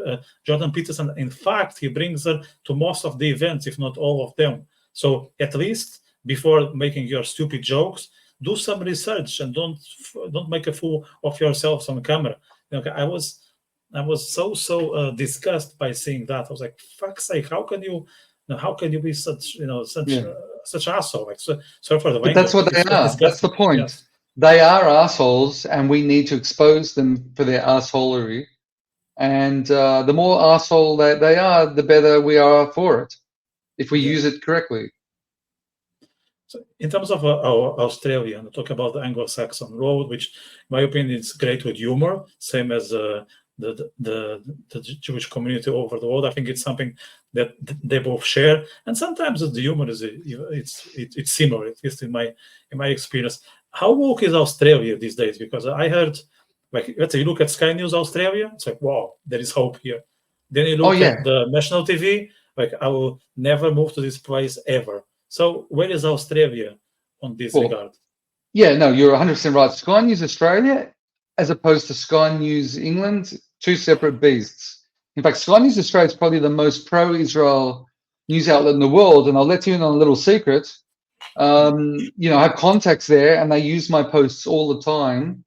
Jordan Peterson, in fact, he brings her to most of the events, if not all of them. So at least, before making your stupid jokes, do some research and don't make a fool of yourselves on camera. I was so disgusted by seeing that. I was like, "Fuck's sake! How can you be such such asshole?" Like, so for the but that's what they are. That's the point. Yes. They are assholes, and we need to expose them for their assholery. And the more asshole they are, the better we are for it, if we use it correctly. So in terms of Australia, and talk about the Anglo-Saxon road, which, in my opinion, is great with humor, same as the Jewish community over the world. I think it's something that they both share, and sometimes the humor is it's similar, at least in my experience. How woke is Australia these days? Because I heard, like, let's say you look at Sky News Australia, it's like, wow, there is hope here. Then you look at the national TV, like, I will never move to this place ever. So where is Australia on this regard? Yeah, no, you're 100% right. Sky News Australia, as opposed to Sky News England, two separate beasts. In fact, Sky News Australia is probably the most pro-Israel news outlet in the world, and I'll let you in on a little secret. You know, I have contacts there, and they use my posts all the time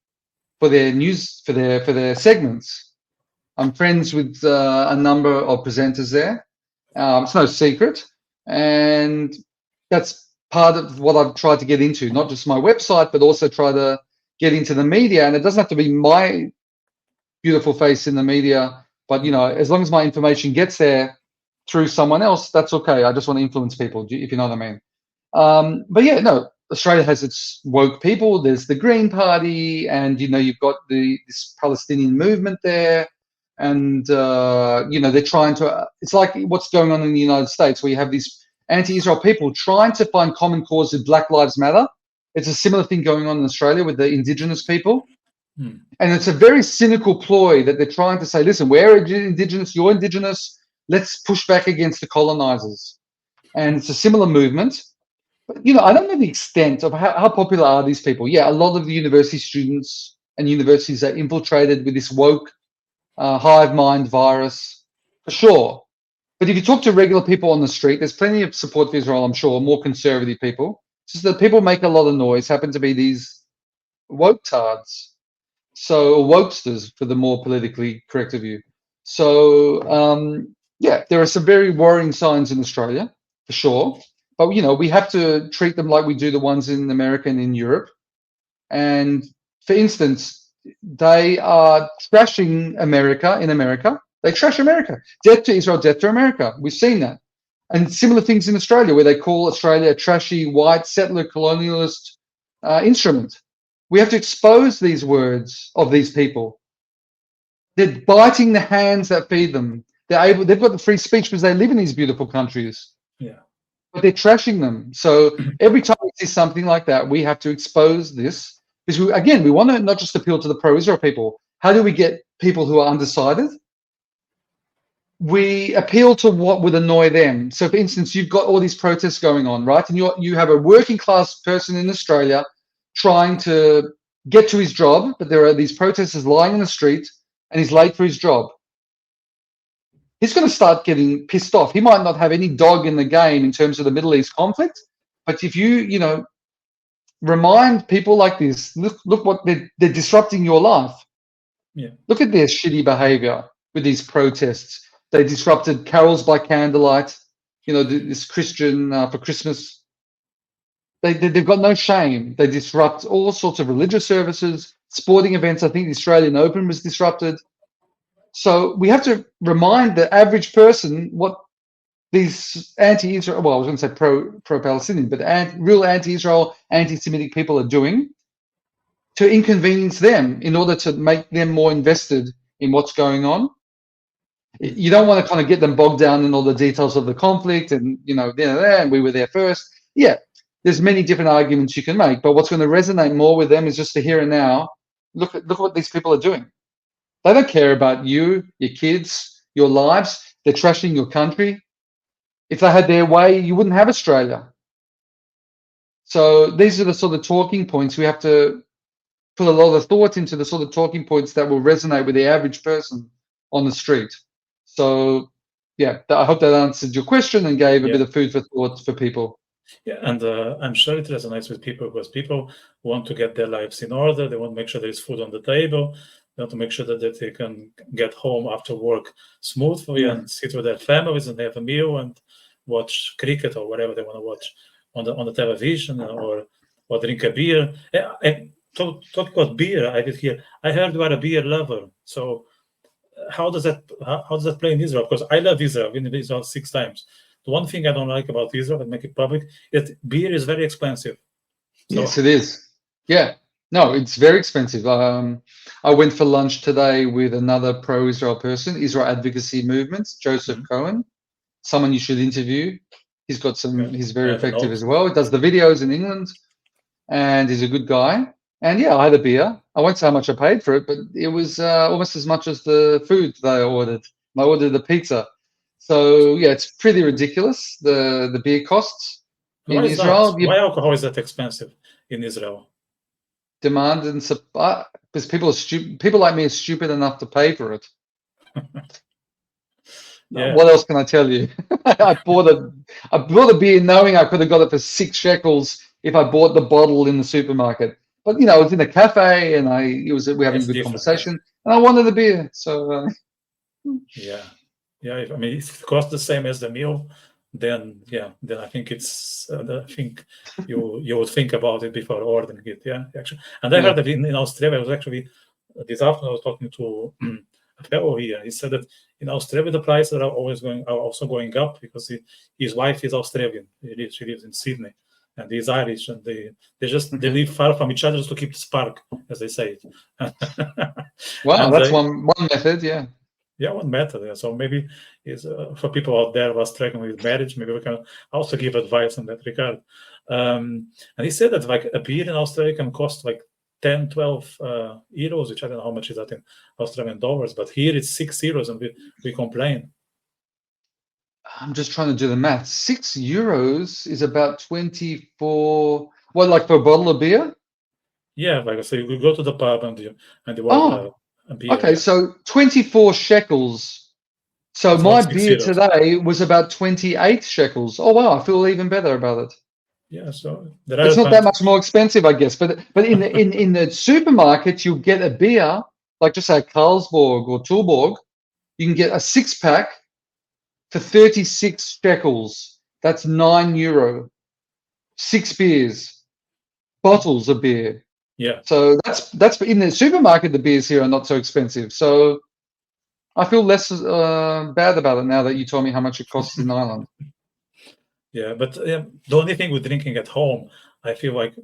for their news, for their segments. I'm friends with a number of presenters there. It's no secret, and that's part of what I've tried to get into, not just my website, but also try to get into the media. And it doesn't have to be my beautiful face in the media, but, you know, as long as my information gets there through someone else, that's okay. I just want to influence people, if you know what I mean. But yeah, no, Australia has its woke people. There's the Green Party, and, you know, you've got this Palestinian movement there. And, you know, they're trying to, it's like what's going on in the United States, where you have these anti-Israel people trying to find common cause with Black Lives Matter. It's a similar thing going on in Australia with the Indigenous people. And it's a very cynical ploy that they're trying to say, listen, we're Indigenous, you're Indigenous, let's push back against the colonizers. And it's a similar movement. But, you know, I don't know the extent of how popular are these people. Yeah, a lot of the university students and universities are infiltrated with this woke hive mind virus, for sure. But if you talk to regular people on the street, there's plenty of support for Israel, I'm sure, more conservative people. It's just that people make a lot of noise, happen to be these woke tards. So, or wokesters, for the more politically correct of you. So, yeah, there are some very worrying signs in Australia, for sure. But, you know, we have to treat them like we do the ones in America and in Europe. And, for instance, they are trashing America in America. They trash America. Death to Israel, death to America. We've seen that. And similar things in Australia, where they call Australia a trashy, white, settler, colonialist instrument. We have to expose these words of these people. They're biting the hands that feed them. They've got the free speech because they live in these beautiful countries. Yeah. But they're trashing them. So every time we see something like that, we have to expose this. Because, we want to not just appeal to the pro-Israel people. How do we get people who are undecided? We appeal to what would annoy them. So, for instance, you've got all these protests going on, right? And you have a working class person in Australia trying to get to his job, but there are these protesters lying in the street, and he's late for his job. He's going to start getting pissed off. He might not have any dog in the game in terms of the Middle East conflict, but if you know, remind people like this, look what they're disrupting your life. Yeah. Look at their shitty behavior with these protests. They disrupted carols by candlelight, you know, this Christian for Christmas. They've got no shame. They disrupt all sorts of religious services, sporting events. I think the Australian Open was disrupted. So we have to remind the average person what these anti-Israel, well, I was going to say pro-Palestinian, but real anti-Israel, anti-Semitic people are doing to inconvenience them in order to make them more invested in what's going on. You don't want to kind of get them bogged down in all the details of the conflict and, you know, and we were there first. Yeah, there's many different arguments you can make, but what's going to resonate more with them is just the here and now. Look at what these people are doing. They don't care about you, your kids, your lives. They're trashing your country. If they had their way, you wouldn't have Australia. So these are the sort of talking points. We have to put a lot of thought into the sort of talking points that will resonate with the average person on the street. So, yeah, I hope that answered your question and gave a bit of food for thought for people. Yeah, and I'm sure it resonates with people because people want to get their lives in order. They want to make sure there is food on the table. They want to make sure that they can get home after work smoothly and sit with their families and have a meal and watch cricket or whatever they want to watch on the television or drink a beer. And talk about beer. I heard you are a beer lover. So how does that play in Israel? Because I love Israel. I've been in Israel 6 times. The one thing I don't like about Israel, and make it public, is beer is very expensive. So, yes, it is. Yeah. No, it's very expensive. I went for lunch today with another pro-Israel person, Israel Advocacy Movement, Joseph Mhm. Cohen, someone you should interview. He's got some. Yeah, He's I very have a effective note. as well. He does the videos in England, and he's a good guy. And yeah, I had a beer. I won't say how much I paid for it, but it was almost as much as the food that I ordered. I ordered a pizza. So yeah, it's pretty ridiculous the beer costs And why in is that? Israel. You Why alcohol is that expensive in Israel? demand and supply because people are stupid. People like me are stupid enough to pay for it. Yeah, What else can I tell you? I bought a beer knowing I could have got it for 6 shekels if I bought the bottle in the supermarket. But I was in a cafe and we're having a it's good different. Yeah, conversation and I wanted a beer. So yeah, yeah. I mean, if it costs the same as the meal, then yeah, then I think I think you would think about it before ordering it. Yeah, actually. And I yeah. heard that in Australia, I was actually this afternoon I was talking to a fellow here. He said that in Australia the prices are also going up because his wife is Australian. She lives in Sydney, and he's Irish, and they Okay. live far from each other just to keep the spark, as they say it. Wow, And that's one method. Yeah. yeah, one method. Yeah. So maybe is for people out there who are struggling with marriage, maybe we can also give advice in that regard. And he said that like a beer in Australia can cost like 10, 12 euros, which I don't know how much is that in Australian dollars, but here it's 6 euros and we complain. I'm just trying to do the math. €6 is about 24. What, like for a bottle of beer? Yeah, like I say, you go to the pub and you order Oh, a beer. okay. Yeah, So 24 shekels. So it's about my six beer euros. today was about 28 shekels. Oh wow, I feel even better about it. Yeah, so there are It's not that much advantages. more expensive, I guess. But in the supermarket, you'll get a beer, like just say Carlsberg or Tuborg, you can get a 6 pack for 36 shekels. That's €9. 6 beers, bottles of beer. Yeah. So that's in the supermarket. The beers here are not so expensive. So I feel less bad about it now that you told me how much it costs in Ireland. Yeah, but the only thing with drinking at home, I feel like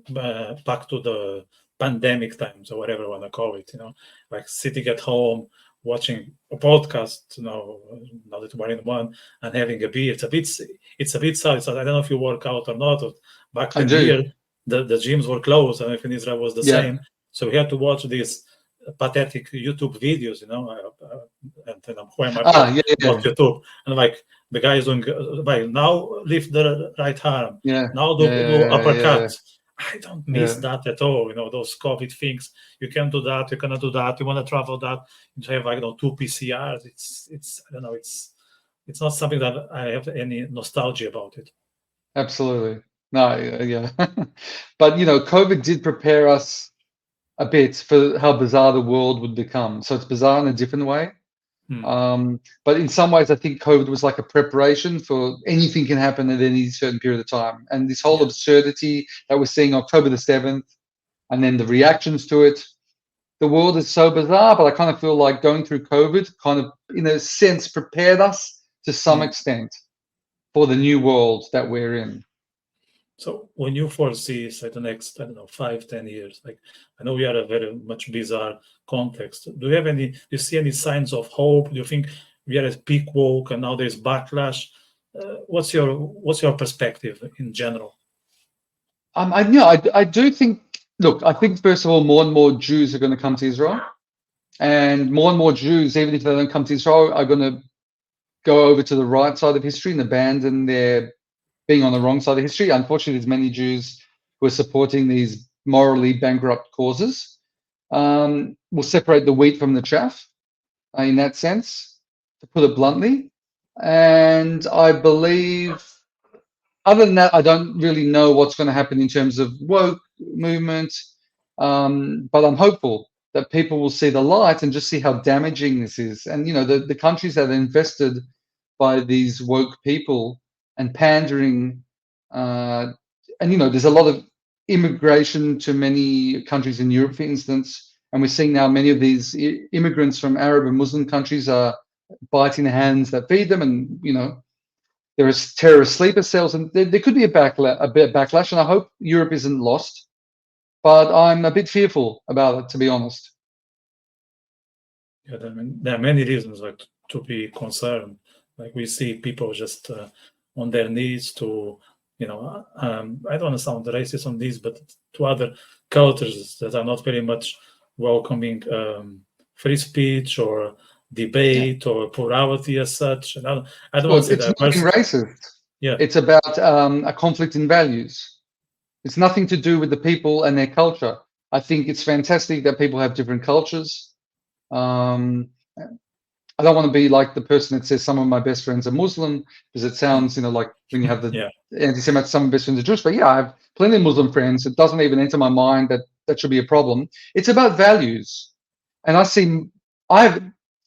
back to the pandemic times or whatever you want to call it, like sitting at home, watching a podcast, now that we're in one, and having a beer. It's a bit sad. I don't know if you work out or not. Or back I then do. here, the gyms were closed, and if in Israel was the Yeah. same. So we had to watch these pathetic YouTube videos, and then who am I Ah, yeah, about yeah, YouTube? And like the guy is doing right now, lift the right arm, yeah, now do yeah, yeah, uppercut. I don't miss yeah. that at all. Those COVID things. You can do that. You cannot do that. You want to travel that. You have like two PCRs. It's I don't know. It's not something that I have any nostalgia about it. Absolutely. No, yeah, yeah. But COVID did prepare us a bit for how bizarre the world would become. So it's bizarre in a different way. Hmm. But in some ways, I think COVID was like a preparation for anything can happen at any certain period of time. And this whole Yeah. absurdity that we're seeing October the 7th, and then the reactions to it, the world is so bizarre. But I kind of feel like going through COVID kind of, in a sense, prepared us to some Hmm. extent for the new world that we're in. So when you foresee, say, the next, I don't know, 5, 10 years, like I know we are a very much bizarre context. Do you see any signs of hope? Do you think we are at peak woke and now there's backlash? What's your perspective in general? I do think. Look, I think first of all, more and more Jews are going to come to Israel, and more Jews, even if they don't come to Israel, are going to go over to the right side of history and abandon their being on the wrong side of history. Unfortunately, there's many Jews who are supporting these morally bankrupt causes. We'll separate the wheat from the chaff in that sense, to put it bluntly. And I believe, other than that, I don't really know what's going to happen in terms of woke movement. But I'm hopeful that people will see the light and just see how damaging this is. And the countries that are invested by these woke people and pandering, and there's a lot of immigration to many countries in Europe, for instance, and we're seeing now many of these immigrants from Arab and Muslim countries are biting the hands that feed them, and there is terrorist sleeper cells, and there could be a bit of backlash, and I hope Europe isn't lost. but I'm a bit fearful about it, to be honest. Yeah, there are many reasons like to be concerned. Like we see people just on their knees to, I don't want to sound racist on this, but to other cultures that are not very much welcoming free speech or debate or plurality as such. And I don't want to say It's not being diversity. racist. Yeah, It's about a conflict in values. It's nothing to do with the people and their culture. I think it's fantastic that people have different cultures. Um, I don't want to be like the person that says some of my best friends are Muslim, because it sounds, like when you have the yeah, anti-Semitic, some of my best friends are Jewish. But yeah, I have plenty of Muslim friends. It doesn't even enter my mind that that should be a problem. It's about values. And I have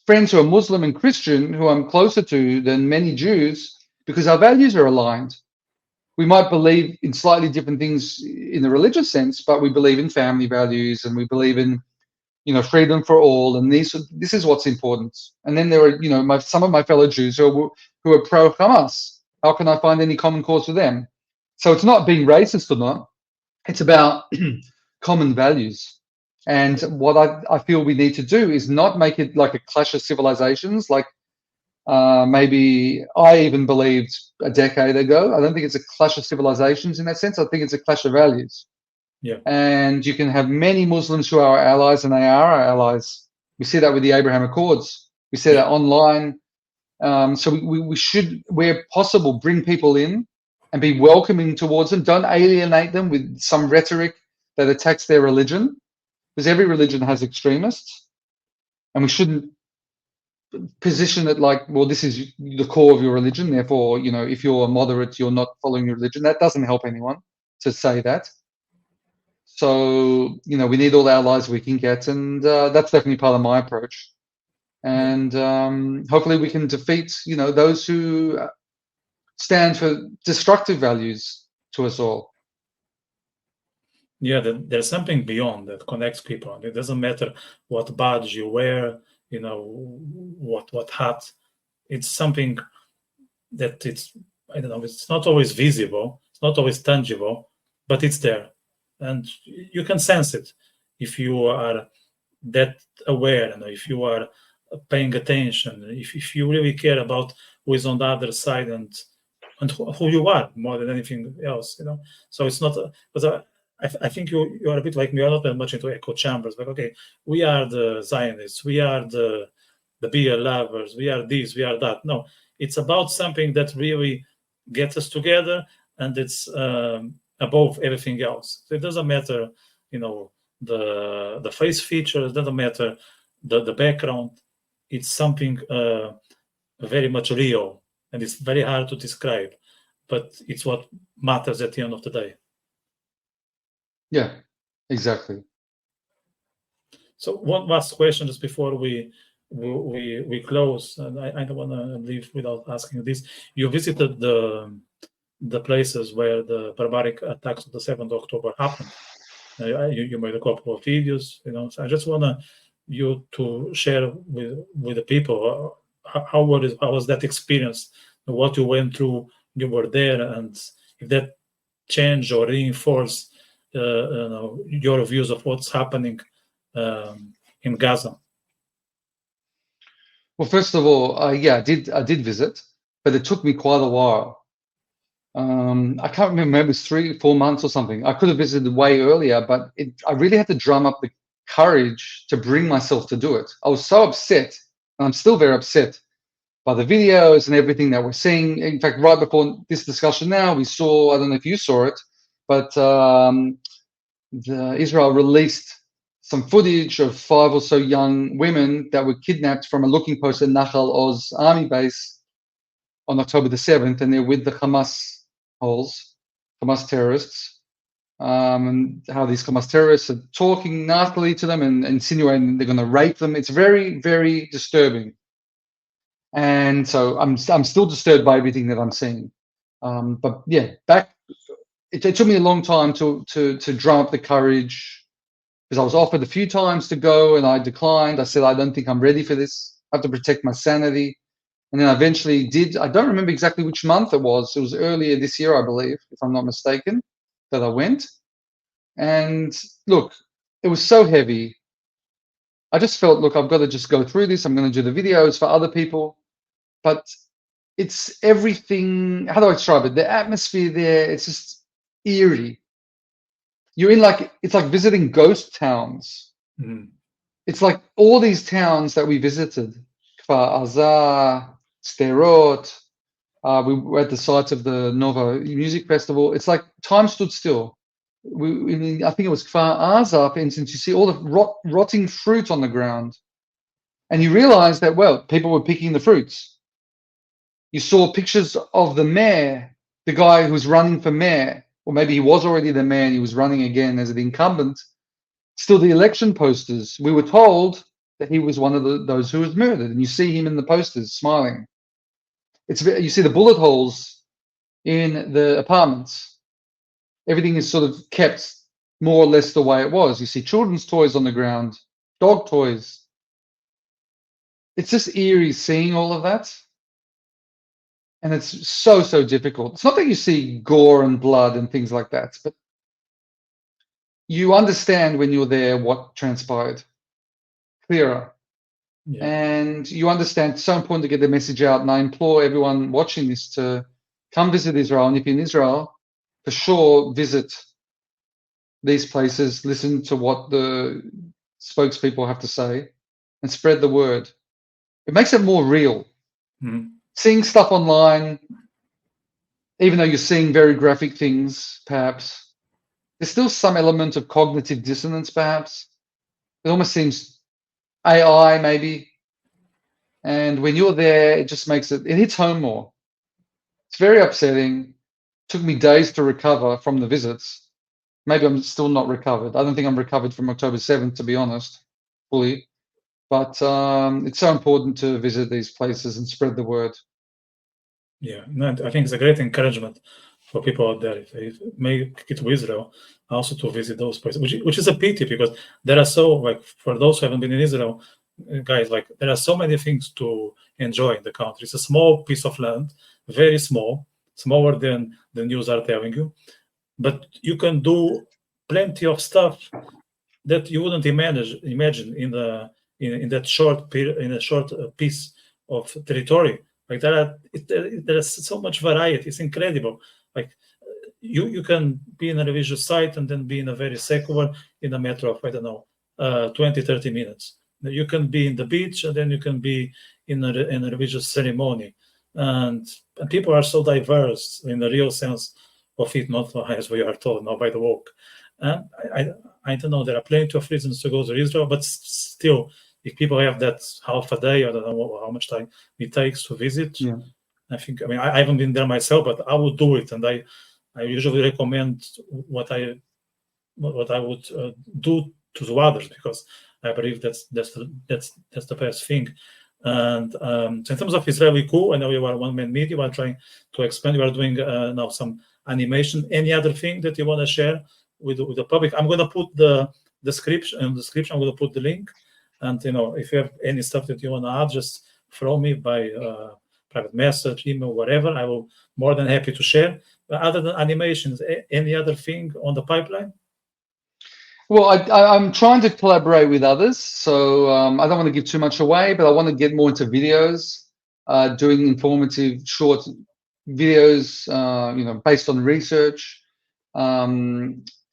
friends who are Muslim and Christian who I'm closer to than many Jews because our values are aligned. We might believe in slightly different things in the religious sense, but we believe in family values and we believe in freedom for all, and this is what's important. And then there are some of my fellow Jews who are pro Hamas. How can I find any common cause with them? So it's not being racist or not. It's about common values. And what I feel we need to do is not make it like a clash of civilizations, like maybe I even believed a decade ago. I don't think it's a clash of civilizations in that sense. I think it's a clash of values. yeah, And you can have many Muslims who are our allies, and they are our allies. We see that with the Abraham Accords. We see that online. So we should, where possible, bring people in and be welcoming towards them. Don't alienate them with some rhetoric that attacks their religion, because every religion has extremists. And we shouldn't position it like, well, this is the core of your religion. Therefore, if you're a moderate, you're not following your religion. That doesn't help anyone to say that. So, we need all the allies we can get, and that's definitely part of my approach. And hopefully we can defeat, those who stand for destructive values to us all. yeah. There's something beyond that connects people. It doesn't matter what badge you wear, what hat. It's something that I don't know, it's not always visible, it's not always tangible, but it's there. And you can sense it if you are that aware, if you are paying attention, if you really care about who is on the other side and who you are more than anything else. So it's not, but I think you are a bit like me. You're not that much into echo chambers. Like, okay, we are the Zionists, we are the beer lovers, we are this, we are that. No, it's about something that really gets us together, and it's above everything else. So it doesn't matter, the face features, doesn't matter the background. It's something very much real, and it's very hard to describe, but it's what matters at the end of the day. Yeah, exactly. So one last question just before we close, and I don't want to leave without asking this. You visited the places where the barbaric attacks of the 7th of October happened. You made a couple of videos, So I just want you to share with the people how was that experience, what you went through. You were there, and if that changed or reinforced your views of what's happening in Gaza. Well, first of all, yeah, I did visit, but it took me quite a while. I can't remember, maybe it was 3-4 months or something. I could have visited way earlier, but I really had to drum up the courage to bring myself to do it. I was so upset, and I'm still very upset by the videos and everything that we're seeing. In fact, right before this discussion now, we saw, I don't know if you saw it, but Israel released some footage of 5 or so young women that were kidnapped from a looking post at Nahal Oz army base on October the 7th, and they're with the Hamas terrorists, and how these Hamas terrorists are talking nastily to them and insinuating they're going to rape them. It's very, very disturbing. And so I'm still disturbed by everything that I'm seeing. But yeah, it took me a long time to drum up the courage, because I was offered a few times to go and I declined. I said, I don't think I'm ready for this. I have to protect my sanity. And then I eventually did. I don't remember exactly which month it was. It was earlier this year, I believe, if I'm not mistaken, that I went. And look, it was so heavy. I just felt, look, I've got to just go through this. I'm going to do the videos for other people. But it's everything. How do I describe it? The atmosphere there, it's just eerie. You're in it's like visiting ghost towns. Mm. It's like all these towns that we visited, Kfar Aza, Sderot. We were at the site of the Nova Music Festival. It's like time stood still. I think it was Kfar Aza, for instance. You see all the rotting fruit on the ground, and you realize that, well, people were picking the fruits. You saw pictures of the mayor, the guy who's running for mayor, or maybe he was already the mayor and he was running again as an incumbent. Still the election posters. We were told that he was one of those who was murdered, and you see him in the posters smiling. You see the bullet holes in the apartments. Everything is sort of kept more or less the way it was. You see children's toys on the ground, dog toys. It's just eerie seeing all of that. And it's so, so difficult. It's not that you see gore and blood and things like that, but you understand when you're there what transpired clearer. Yeah. And you understand it's so important to get the message out. And I implore everyone watching this to come visit Israel. And if you're in Israel, for sure, visit these places, listen to what the spokespeople have to say, and spread the word. It makes it more real. Mm. Seeing stuff online, even though you're seeing very graphic things, perhaps, there's still some element of cognitive dissonance, perhaps. It almost seems AI, maybe. And when you're there, it just makes it hits home more. It's very upsetting. It took me days to recover from the visits. Maybe I'm still not recovered. I don't think I'm recovered from October 7th, to be honest, fully. But it's so important to visit these places and spread the word. Yeah, no, I think it's a great encouragement for people out there if they make it to Israel, also to visit those places, which is a pity because there are so, like, for those who haven't been in Israel, guys, like, there are so many things to enjoy in the country. It's a small piece of land, very small, smaller than the news are telling you, but you can do plenty of stuff that you wouldn't imagine in that short period, in a short piece of territory. Like there is so much variety. It's incredible. Like you can be in a religious site and then be in a very secular in a matter of, I don't know, 20, 30 minutes. You can be in the beach and then you can be in a religious ceremony. And people are so diverse in the real sense of it, not as we are told now by the woke. And I don't know, there are plenty of reasons to go to Israel, but still, if people have that half a day, I don't know how much time it takes to visit. Yeah. I think, I mean, I haven't been there myself, but I would do it. And I usually recommend what I would do to others, because I believe that's the best thing. And so in terms of Israeli coup, I know you are one-man media. You are trying to expand. You are doing now some animation. Any other thing that you want to share with the public? I'm going to put the description. In the description, I'm going to put the link. And if you have any stuff that you want to add, just throw me by private message, email, whatever. I will more than happy to share. But other than animations, any other thing on the pipeline? Well, I'm trying to collaborate with others, so I don't want to give too much away, but I want to get more into videos, doing informative short videos, based on research.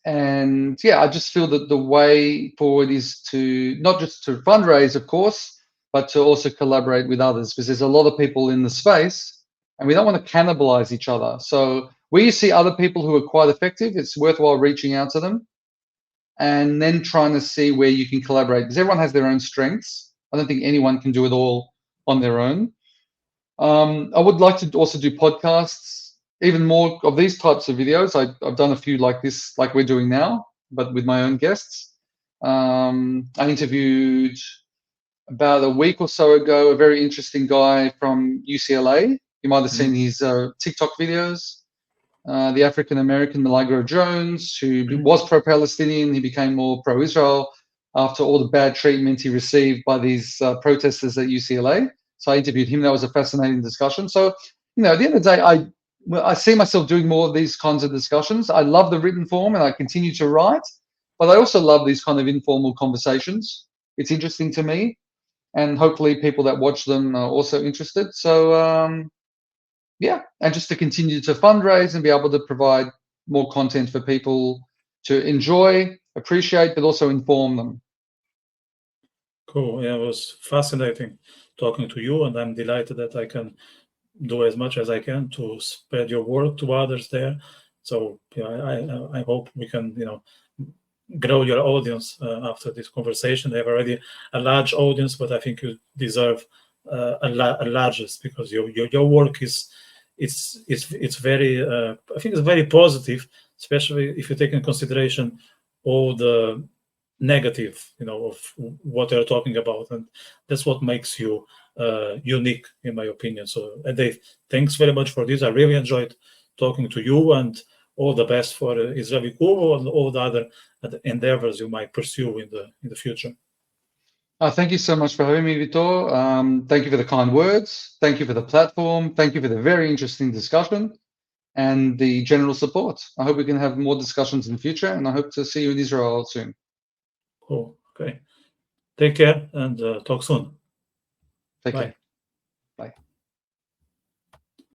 And yeah, I just feel that the way forward is to not just to fundraise, of course, but to also collaborate with others, because there's a lot of people in the space and we don't want to cannibalize each other. So where you see other people who are quite effective, it's worthwhile reaching out to them and then trying to see where you can collaborate, because everyone has their own strengths. I don't think anyone can do it all on their own. I would like to also do podcasts, even more of these types of videos. I've done a few like this, like we're doing now, but with my own guests. I interviewed about a week or so ago a very interesting guy from UCLA. You might have seen his TikTok videos. The African-American Milagro Jones, who was pro-Palestinian. He became more pro-Israel after all the bad treatment he received by these protesters at UCLA. So I interviewed him. That was a fascinating discussion. So, at the end of the day, well, I see myself doing more of these kinds of discussions. I love the written form and I continue to write, but I also love these kind of informal conversations. It's interesting to me, and hopefully people that watch them are also interested. So yeah, and just to continue to fundraise and be able to provide more content for people to enjoy, appreciate, but also inform them. Cool. Yeah, it was fascinating talking to you, and I'm delighted that I can do as much as I can to spread your work to others there. So I hope we can grow your audience after this conversation. They have already a large audience, but I think you deserve a largest, because your work is it's very I think it's very positive, especially if you take in consideration all the negative of what they're talking about, and that's what makes you unique, in my opinion. So Dave, thanks very much for this. I really enjoyed talking to you, and all the best for Israeli Kubo and all the other endeavors you might pursue in the future. Thank you so much for having me, Vitor. Thank you for the kind words. Thank you for the platform. Thank you for the very interesting discussion and the general support. I hope we can have more discussions in the future, and I hope to see you in Israel soon. Cool. Okay. Take care and talk soon. Take Bye. care. Bye.